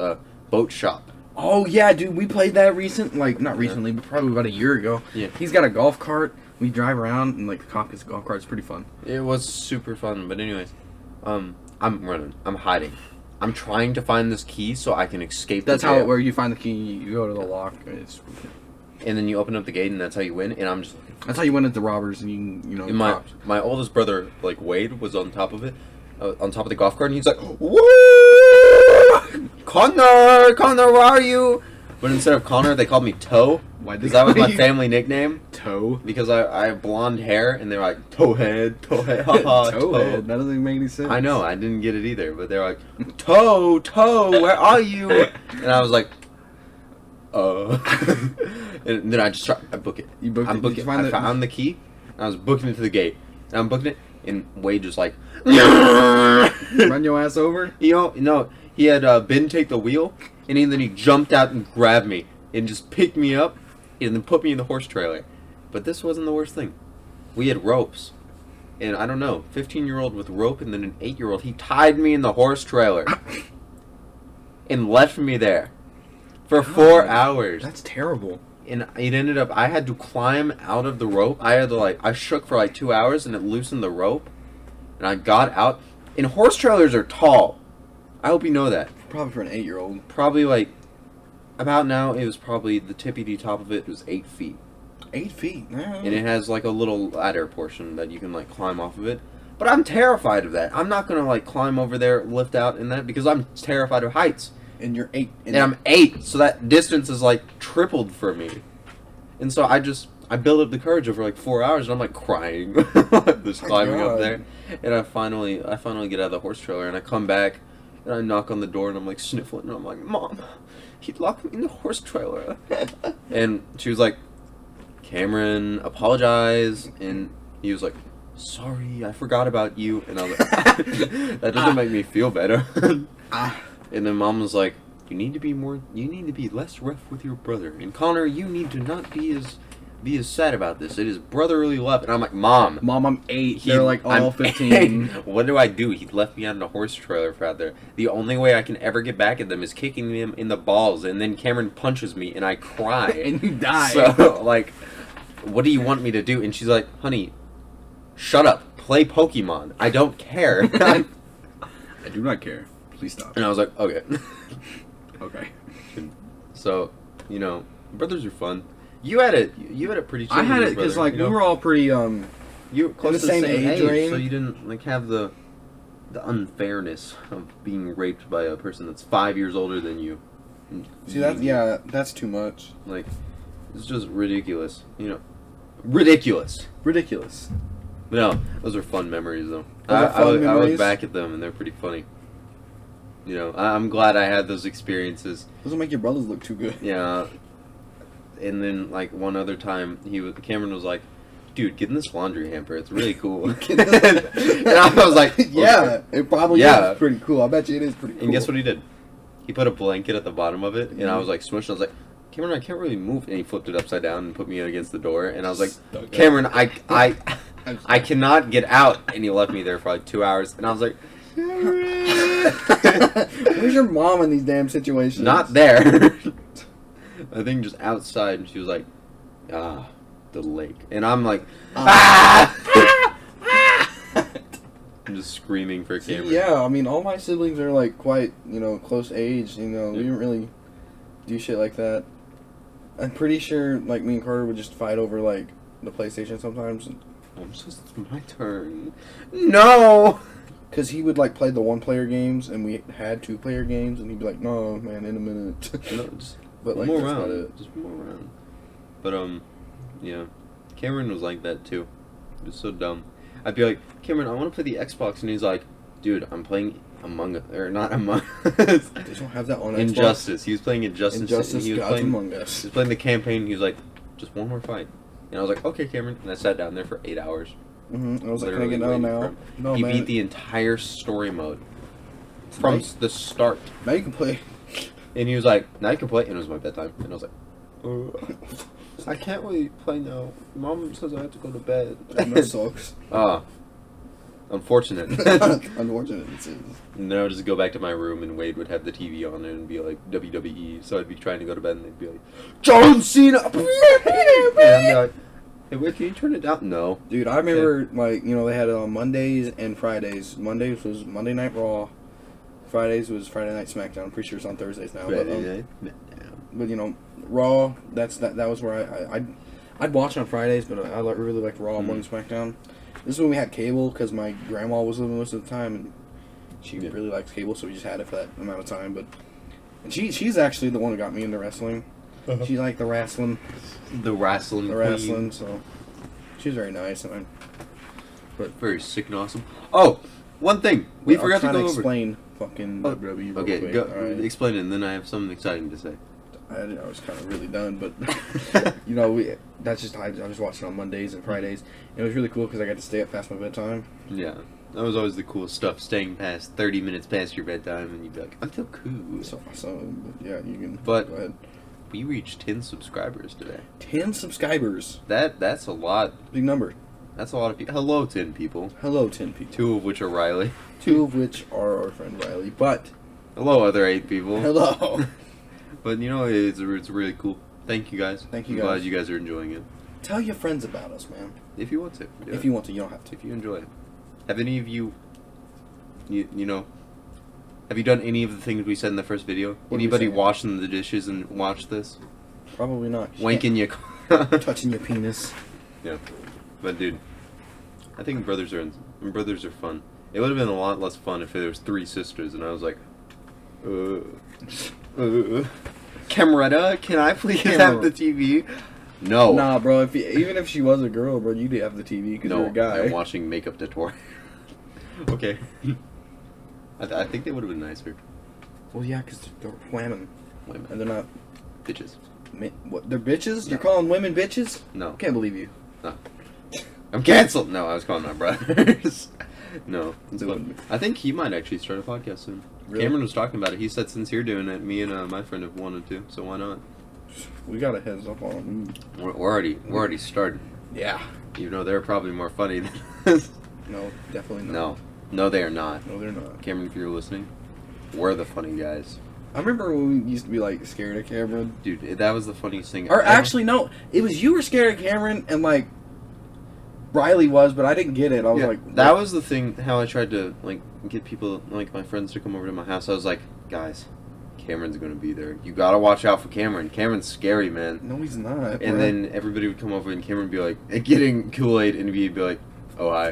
boat shop. Oh yeah, dude, we played that not recently, but probably about a year ago. Yeah. He's got a golf cart. We drive around and like the cop gets a golf cart. It's pretty fun. It was super fun, but anyways, I'm running. I'm hiding. I'm trying to find this key so I can escape. That's the how jail. where you find the key. You go to the lock. And then you open up the gate, and that's how you win. And I'm just That's how you went into robbers and you know. and cops. my oldest brother, like Wade, was on top of it, on top of the golf cart, and he's like, "Woo, Connor, where are you?" But instead of Connor, they called me Toe. Why Because that was my family nickname. Toe. Because I have blonde hair, and they're like, Towhead, haha, Toehead. That doesn't make any sense. I know, I didn't get it either, but they're like, Toe, where are you? And I was like, and then I book it. You booked I'm it. booking. Did you find I found the key, and I was booking it to the gate, and I'm booking it, and Wade just like, Run your ass over. no, he had Ben take the wheel, and then he jumped out and grabbed me, and just picked me up, and then put me in the horse trailer. But this wasn't the worst thing. We had ropes. And I don't know, 15-year-old with rope and then an 8-year-old, he tied me in the horse trailer and left me there for 4 hours. That's terrible. And it ended up, I had to climb out of the rope. I shook for like 2 hours and it loosened the rope. And I got out. And horse trailers are tall. I hope you know that. Probably for an 8-year-old. Probably like, about now, it was probably, the tippity top of it was 8 feet. 8 feet. And it has like a little ladder portion that you can like climb off of it. But I'm terrified of that. I'm not gonna like climb over there, lift out in that because I'm terrified of heights. And you're 8. And I'm 8, so that distance is like tripled for me. And so I built up the courage over like 4 hours, and I'm like crying, just climbing up there. And I finally get out of the horse trailer, and I come back, and I knock on the door, and I'm like sniffling, and I'm like, "Mom, he locked me in the horse trailer." And she was like, "Cameron, apologize." And he was like, "Sorry, I forgot about you." And I was like, that doesn't make me feel better. And then Mom was like, you need to be less rough with your brother. And Connor, you need to not be as sad about this. It is brotherly love. And I'm like, Mom, I'm 8. They're like all I'm 15. What do I do? He left me out in a horse trailer for out there. The only way I can ever get back at them is kicking them in the balls. And then Cameron punches me and I cry. And you die. So, like, what do you want me to do? And she's like, honey, shut up. Play Pokemon. I don't care. I do not care. Please stop. And I was like, okay. Okay. So, brothers are fun. You had it pretty chill. I had with it your because brother, like we were all pretty You were close the to the same same age age, range. so you didn't like have the unfairness of being raped by a person that's 5 years older than you. See, that's too much. Like, it's just ridiculous. You know, ridiculous. Ridiculous. But no, those are fun memories, though. Those are fun I look memories. back at them, and they're pretty funny. You know, I'm glad I had those experiences. Doesn't make your brothers look too good. Yeah. And then, like, one other time, Cameron was like, dude, get in this laundry hamper. It's really cool. And I was like, yeah, it probably is pretty cool. I bet you it is pretty cool. And guess what he did? He put a blanket at the bottom of it, and I was like, smushing. I was like, Cameron, I can't really move. And he flipped it upside down and put me against the door. And I was like, Cameron, I cannot get out. And he left me there for like 2 hours. And I was like, where's your mom in these damn situations? Not there. I think just outside, and she was like, the lake. And I'm like, I'm just screaming for Cameron. Yeah, I mean, all my siblings are like quite, close age. We didn't really do shit like that. I'm pretty sure, like, me and Carter would just fight over, like, the PlayStation sometimes. It's my turn. No! Because he would, like, play the one-player games, and we had two-player games, and he'd be like, no, man, in a minute. No, just but, one like, more that's round. about it. Just one more round. But, yeah. Cameron was like that, too. It was so dumb. I'd be like, Cameron, I want to play the Xbox, and he's like, dude, I'm playing Among Us, or not Among Us. They don't have that on Xbox. Injustice. He was playing Injustice. Injustice, he was Gods playing, Among Us. He was playing the campaign, he was like, just one more fight. And I was like, okay, Cameron. And I sat down there for 8 hours. And I was like, can I Literally get down waiting now? for him. No, he man. beat the entire story mode. From the start. Now you can play. And he was like, now you can play. And it was my bedtime. And I was like, I can't really play now. Mom says I have to go to bed. That sucks. Unfortunate. Unfortunate, it is. And then I would just go back to my room, and Wade would have the TV on it and be like, WWE. So I'd be trying to go to bed, and they'd be like, John Cena! And I'd be like, hey, Wade, can you turn it down? No. Dude, I remember, like, they had it on Mondays and Fridays. Mondays was Monday Night Raw. Fridays was Friday Night SmackDown. I'm pretty sure it's on Thursdays now. But Raw, that was where I'd watch on Fridays, but I really liked Raw more than SmackDown. This is when we had cable, because my grandma was living most of the time, and she really likes cable, so we just had it for that amount of time. And she's actually the one who got me into wrestling. She liked the wrestling. The wrestling. So she's very nice. But very sick and awesome. Oh, one thing we forgot to go over. Explain fucking WWE. Okay, quick. go Right. explain it, and then I have something exciting to say. I was kind of really done, but that's just I was watching on Mondays and Fridays. And it was really cool because I got to stay up past my bedtime. Yeah, that was always the cool stuff. Staying past 30 minutes past your bedtime, and you'd be like, "I'm so cool." So but yeah, you can. But go ahead. We reached 10 subscribers today. 10 subscribers. That's a lot. Big number. That's a lot of people. Hello, 10 people. Hello, 10 people. 2 of which are Riley. 2 of which are our friend Riley. But hello, other 8 people. Hello. But it's really cool. Thank you guys. Thank you I'm guys. glad you guys are enjoying it. Tell your friends about us, man. If you want to. If you want to, you don't have to. If you enjoy it. Have any of you have you done any of the things we said in the first video? What Anybody washing the dishes and watch this? Probably not. Wanking your touching your penis. Yeah. But dude, I think brothers are fun. It would have been a lot less fun if there was 3 sisters and I was like, Cameretta, can I please have the TV? No. Nah, bro. Even if she was a girl, bro, you'd have the TV because you're a guy. I'm watching makeup tutorial. Okay. I think they would have been nicer. Well, yeah, because they're women. And they're not... Bitches. What? They're bitches? No. You're calling women bitches? No. I can't believe you. No. I'm canceled! No, I was calling my brothers. No. It's fun. I think he might actually start a podcast soon. Really? Cameron was talking about it. He said since you're doing it, me and my friend have wanted to, so why not? We got a heads up on them. We're already started. Yeah. Even though they're probably more funny than us. No, definitely not. No. No, they are not. No, they're not. Cameron, if you're listening, we're the funny guys. I remember when we used to be, like, scared of Cameron. Dude, that was the funniest thing Or ever. actually, no. It was you were scared of Cameron and, like, Riley was, but I didn't get it. I was like... That was the thing, how I tried to, like, get people, like, my friends to come over to my house. I was like, guys, Cameron's going to be there. You got to watch out for Cameron. Cameron's scary, man. No, he's not. And then everybody would come over and Cameron would be like, getting Kool-Aid, and he'd be like, oh hi,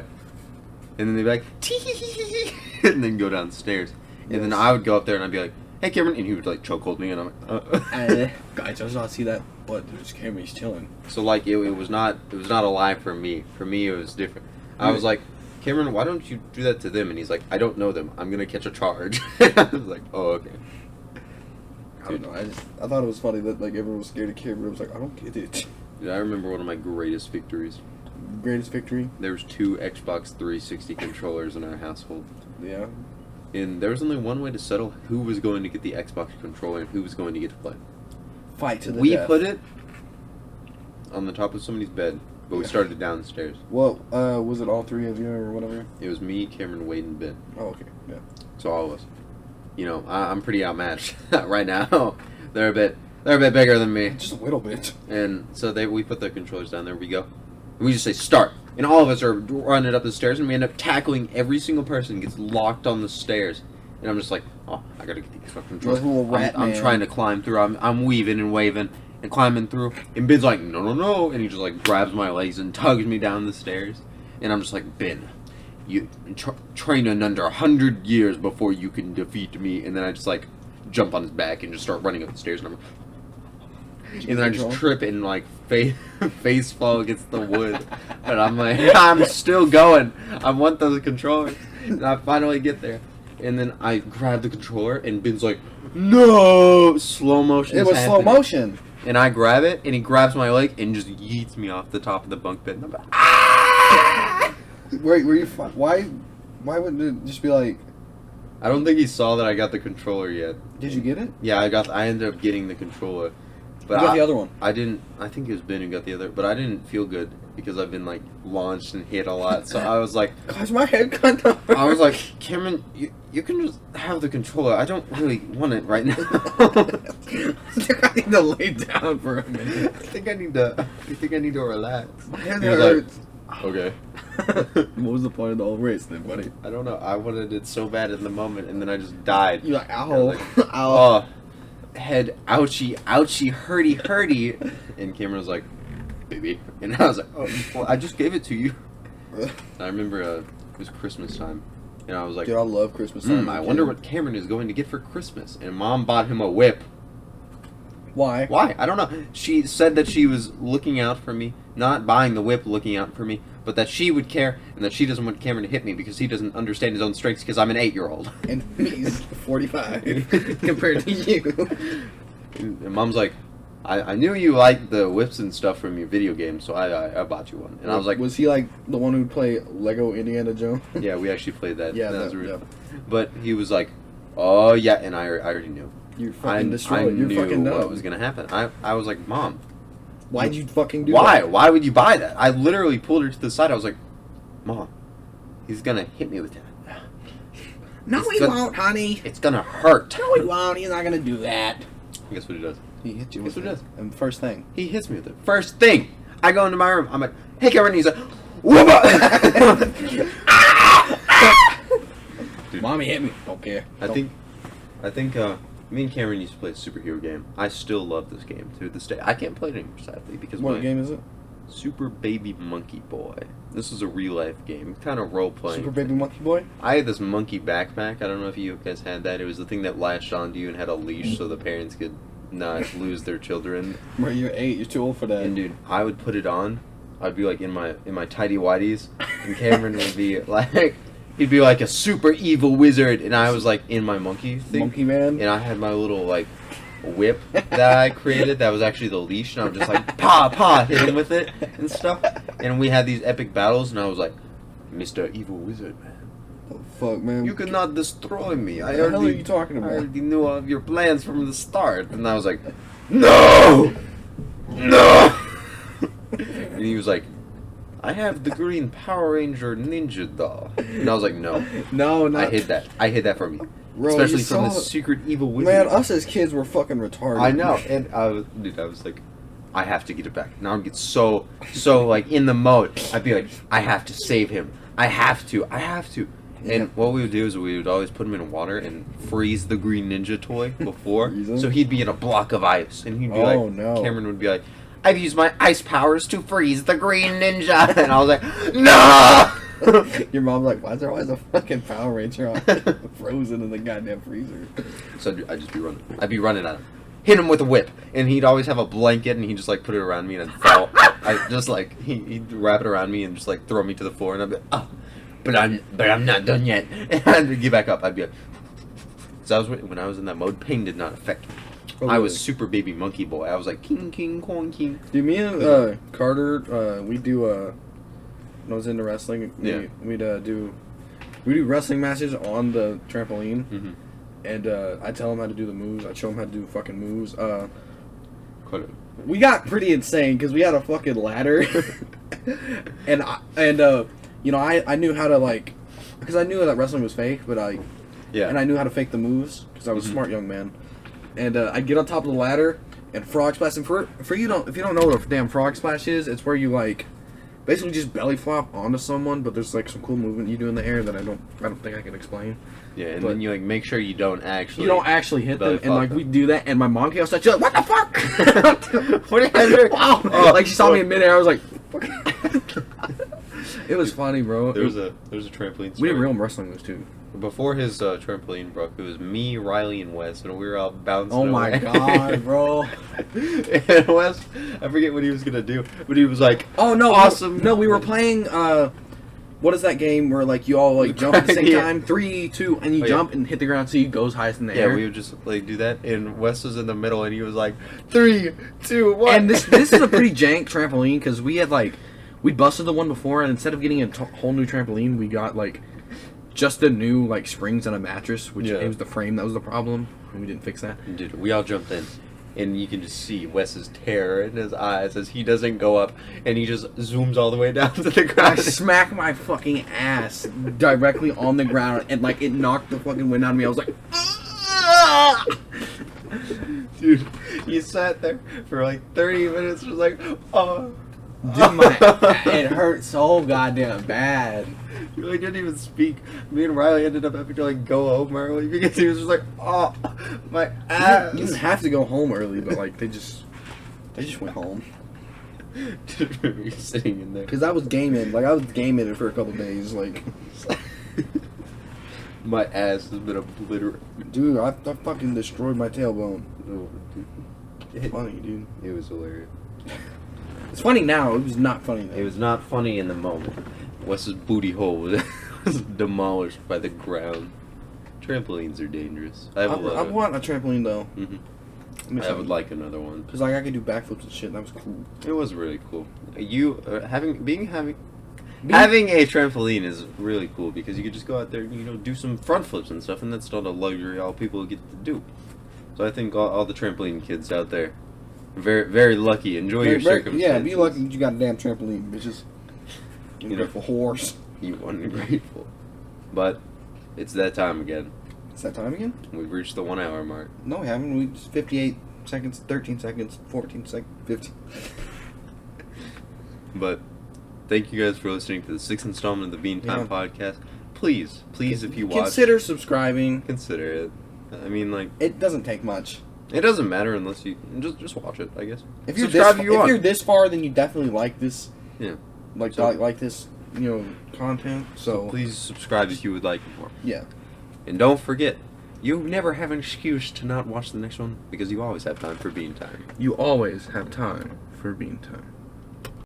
and then they'd be like tee, and then go downstairs, and then I would go up there and I'd be like, hey Cameron, and he would like chokehold me, and I'm like, guys, I just not see that. But there's Cameron's chilling. So like it was not a lie for me. For me, it was different. I was like, Cameron, why don't you do that to them? And he's like, I don't know them. I'm gonna catch a charge. I was like, oh okay. I don't know. I thought it was funny that like everyone was scared of Cameron. I was like, I don't get it. Dude, I remember one of my greatest victories. Greatest victory? There was 2 Xbox 360 controllers in our household. Yeah. And there was only one way to settle who was going to get the Xbox controller and who was going to get to play. Fight to the We death. put it on the top of somebody's bed, but we started downstairs. Well, was it all 3 of you or whatever? It was me, Cameron, Wade, and Ben. Oh, okay. Yeah. So all of us. You know, I'm pretty outmatched right now. They're a bit bigger than me. Just a little bit. And so we put the controllers down. There we go. And we just say start, and all of us are running up the stairs, and we end up tackling every single person. Gets locked on the stairs, and I'm just like, oh, I gotta get the Xbox controller. Little rat I'm man. trying to climb through. I'm weaving and waving and climbing through, and Ben's like, no, and he just like grabs my legs and tugs me down the stairs, and I'm just like, Ben, you training under 100 years before you can defeat me, and then I just like jump on his back and just start running up the stairs, and then I just trip and like face fall against the wood, and I'm like, I'm still going. I want those controllers, and I finally get there, and then I grab the controller, and Ben's like, no, slow motion. It was slow motion. And I grab it, and he grabs my leg and just yeets me off the top of the bunk bed. And I'm like, ah! Were you? Why wouldn't it just be like? I don't think he saw that I got the controller yet. Did you get it? Yeah, I ended up getting the controller. But You got the other one. I didn't. I think it was Ben who got the other. But I didn't feel good because I've been like launched and hit a lot. So I was like, Gosh, my head kind of. I was like, Cameron, you can just have the controller. I don't really want it right now. I think I need to lay down for a minute. I think I need to relax. My head He was like, hurts. okay. What was the point of the whole race then, buddy? I don't know. I wanted it so bad in the moment, and then I just died. You're like, I ow, was like, ow. oh, head, ouchie, hurty. And Cameron was like, baby. And I was like, oh, well, I just gave it to you. I remember it was Christmas time, and I was like, Dude, I love Christmas time. I wonder what Cameron is going to get for Christmas. And Mom bought him a whip. Why? Why? I don't know. She said that she was looking out for me, not buying the whip, looking out for me, but that she would care, and that she doesn't want Cameron to hit me because he doesn't understand his own strengths because I'm an 8-year-old. And he's 45 compared to you. And Mom's like, I knew you liked the whips and stuff from your video game, so I bought you one. And I was like, was he like the one who'd play Lego Indiana Jones? yeah, we actually played that. Yeah, that was that, real. yeah. But he was like, oh yeah, and I already knew. You're I fucking destroyed. You're knew fucking dumb. what was gonna happen. I was like, Mom, Why'd you fucking do why? that? Why would you buy that? I literally pulled her to the side. I was like, Mom, he's gonna hit me with that. No, It's he gonna- won't, honey. It's gonna hurt. No, he won't. He's not gonna do that. Guess what he does? He hit you Guess with what it. it is? And first thing. He hits me with it. First thing, I go into my room. I'm like, hey, Cameron. And he's like, whoop Dude, Mommy hit me. Don't care. I think me and Cameron used to play a superhero game. I still love this game to this day. I can't play it anymore, sadly, because What my game is it? Super Baby Monkey Boy. This is a real life game, kind of role playing. Super Baby Monkey Boy? I had this monkey backpack. I don't know if you guys had that. It was the thing that latched onto you and had a leash so the parents could not lose their children. Bro, you're 8. You're too old for that. And dude, I would put it on. I'd be like in my tidy whities, and Cameron would be like, he'd be like a super evil wizard, and I was like in my monkey thing. Monkey Man? And I had my little like whip that I created that was actually the leash, and I was just like pa hit him with it and stuff. And we had these epic battles, and I was like, Mr. Evil Wizard, man. Oh, fuck, man. You could not destroy me. What the hell are you talking I about? already knew all of your plans from the start. And I was like, no! And he was like, I have the green Power Ranger ninja doll. And I was like, no. No, not. I hid that from you. Bro, Especially you from saw- this secret evil wizard. Man, us as kids were fucking retarded. I know. And I was like, I have to get it back. Now I get so like in the mode. I'd be like, I have to save him. I have to. And what we would do is we would always put him in water and freeze the green ninja toy before. Freeze him? So he'd be in a block of ice. And he'd be Oh, like, no. Cameron would be like, I've used my ice powers to freeze the Green Ninja. And I was like, no! Your mom's like, why is there always a fucking Power Ranger on frozen in the goddamn freezer? So I'd just be running. I'd be running at him. Hit him with a whip. And he'd always have a blanket and he'd just like put it around me and I'd fall. I just like, he'd wrap it around me and just like throw me to the floor and I'd be like, oh, but I'm not done yet. And I'd get back up. I'd be like, so when I was in that mode, pain did not affect me. Oh, I was really? Super Baby Monkey Boy. I was like, king, king, kong, king. Dude, me and Carter, we do, when I was into wrestling, we'd do wrestling matches on the trampoline, and I tell him how to do the moves. I show him how to do fucking moves. We got pretty insane because we had a fucking ladder, and you know, I knew how to like, because I knew that wrestling was fake, but and I knew how to fake the moves because I was a smart young man, and I'd get on top of the ladder and frog splash. And if you don't know what a damn frog splash is, it's where you like basically just belly flop onto someone, but there's like some cool movement you do in the air that I don't think I can explain. Yeah, and then you like make sure you don't actually hit them, and like we do that, and my mom came outside. She's like, "What the fuck? What are you doing?" Wow! Like she saw me in midair. I was like, it was funny, bro. There's a trampoline. We did real wrestling moves too. Before his trampoline broke, it was me, Riley, and Wes, and we were all bouncing. Oh my god, bro! And Wes, I forget what he was gonna do, but he was like, "Oh no, awesome!" No, we were playing. What is that game where like you all like jump at the same time? 3, 2, and you jump and hit the ground so you goes highest in the air. Yeah, we would just like do that, and Wes was in the middle, and he was like, 3, 2, 1. And this is a pretty jank trampoline because we had like we busted the one before, and instead of getting a whole new trampoline, we got like just the new like springs and a mattress, which it was the frame that was the problem, and we didn't fix that. Dude, we all jumped in. And you can just see Wes's terror in his eyes as he doesn't go up, and he just zooms all the way down to the ground. I smacked my fucking ass directly on the ground, and like it knocked the fucking wind out of me. I was like, "Ah!" Dude, he sat there for like 30 minutes, just like, oh. Dude, it hurt so goddamn bad. He like didn't even speak. Me and Riley ended up having to like go home early because he was just like, oh, my ass. You didn't have to go home early, but like they just went home. Just remember sitting in there. Cause I was gaming, like I was gaming it for a couple days, like. My ass has been obliterated. Dude, I fucking destroyed my tailbone. Oh, dude. It's funny, dude. It was hilarious. It's funny now. It was not funny then. It was not funny in the moment. Wes's booty hole was demolished by the ground. Trampolines are dangerous. I want a trampoline though. I would like another one because like I could do backflips and shit. That was cool. It was really cool. Having a trampoline is really cool because you could just go out there and do some front flips and stuff, and that's not a luxury all people get to do. So I think all the trampoline kids out there, very very lucky. Enjoy your circumstances. Yeah, be lucky that you got a damn trampoline, bitches. Ungrateful horse. You ungrateful. But it's that time again. It's that time again? We've reached the 1 hour mark. No, we haven't. We just 58 seconds, 13 seconds, 14 seconds, 15. But thank you guys for listening to the 6th installment of the Bean Time podcast. Please, if you watch, consider subscribing. Consider it. I mean, like, it doesn't take much. It doesn't matter unless you just watch it, I guess. If you're if you're this far, then you definitely like this. Yeah. Like this, content. So please subscribe if you would like more. Yeah. And don't forget, you never have an excuse to not watch the next one because you always have time for Bean Time. You always have time for Bean Time.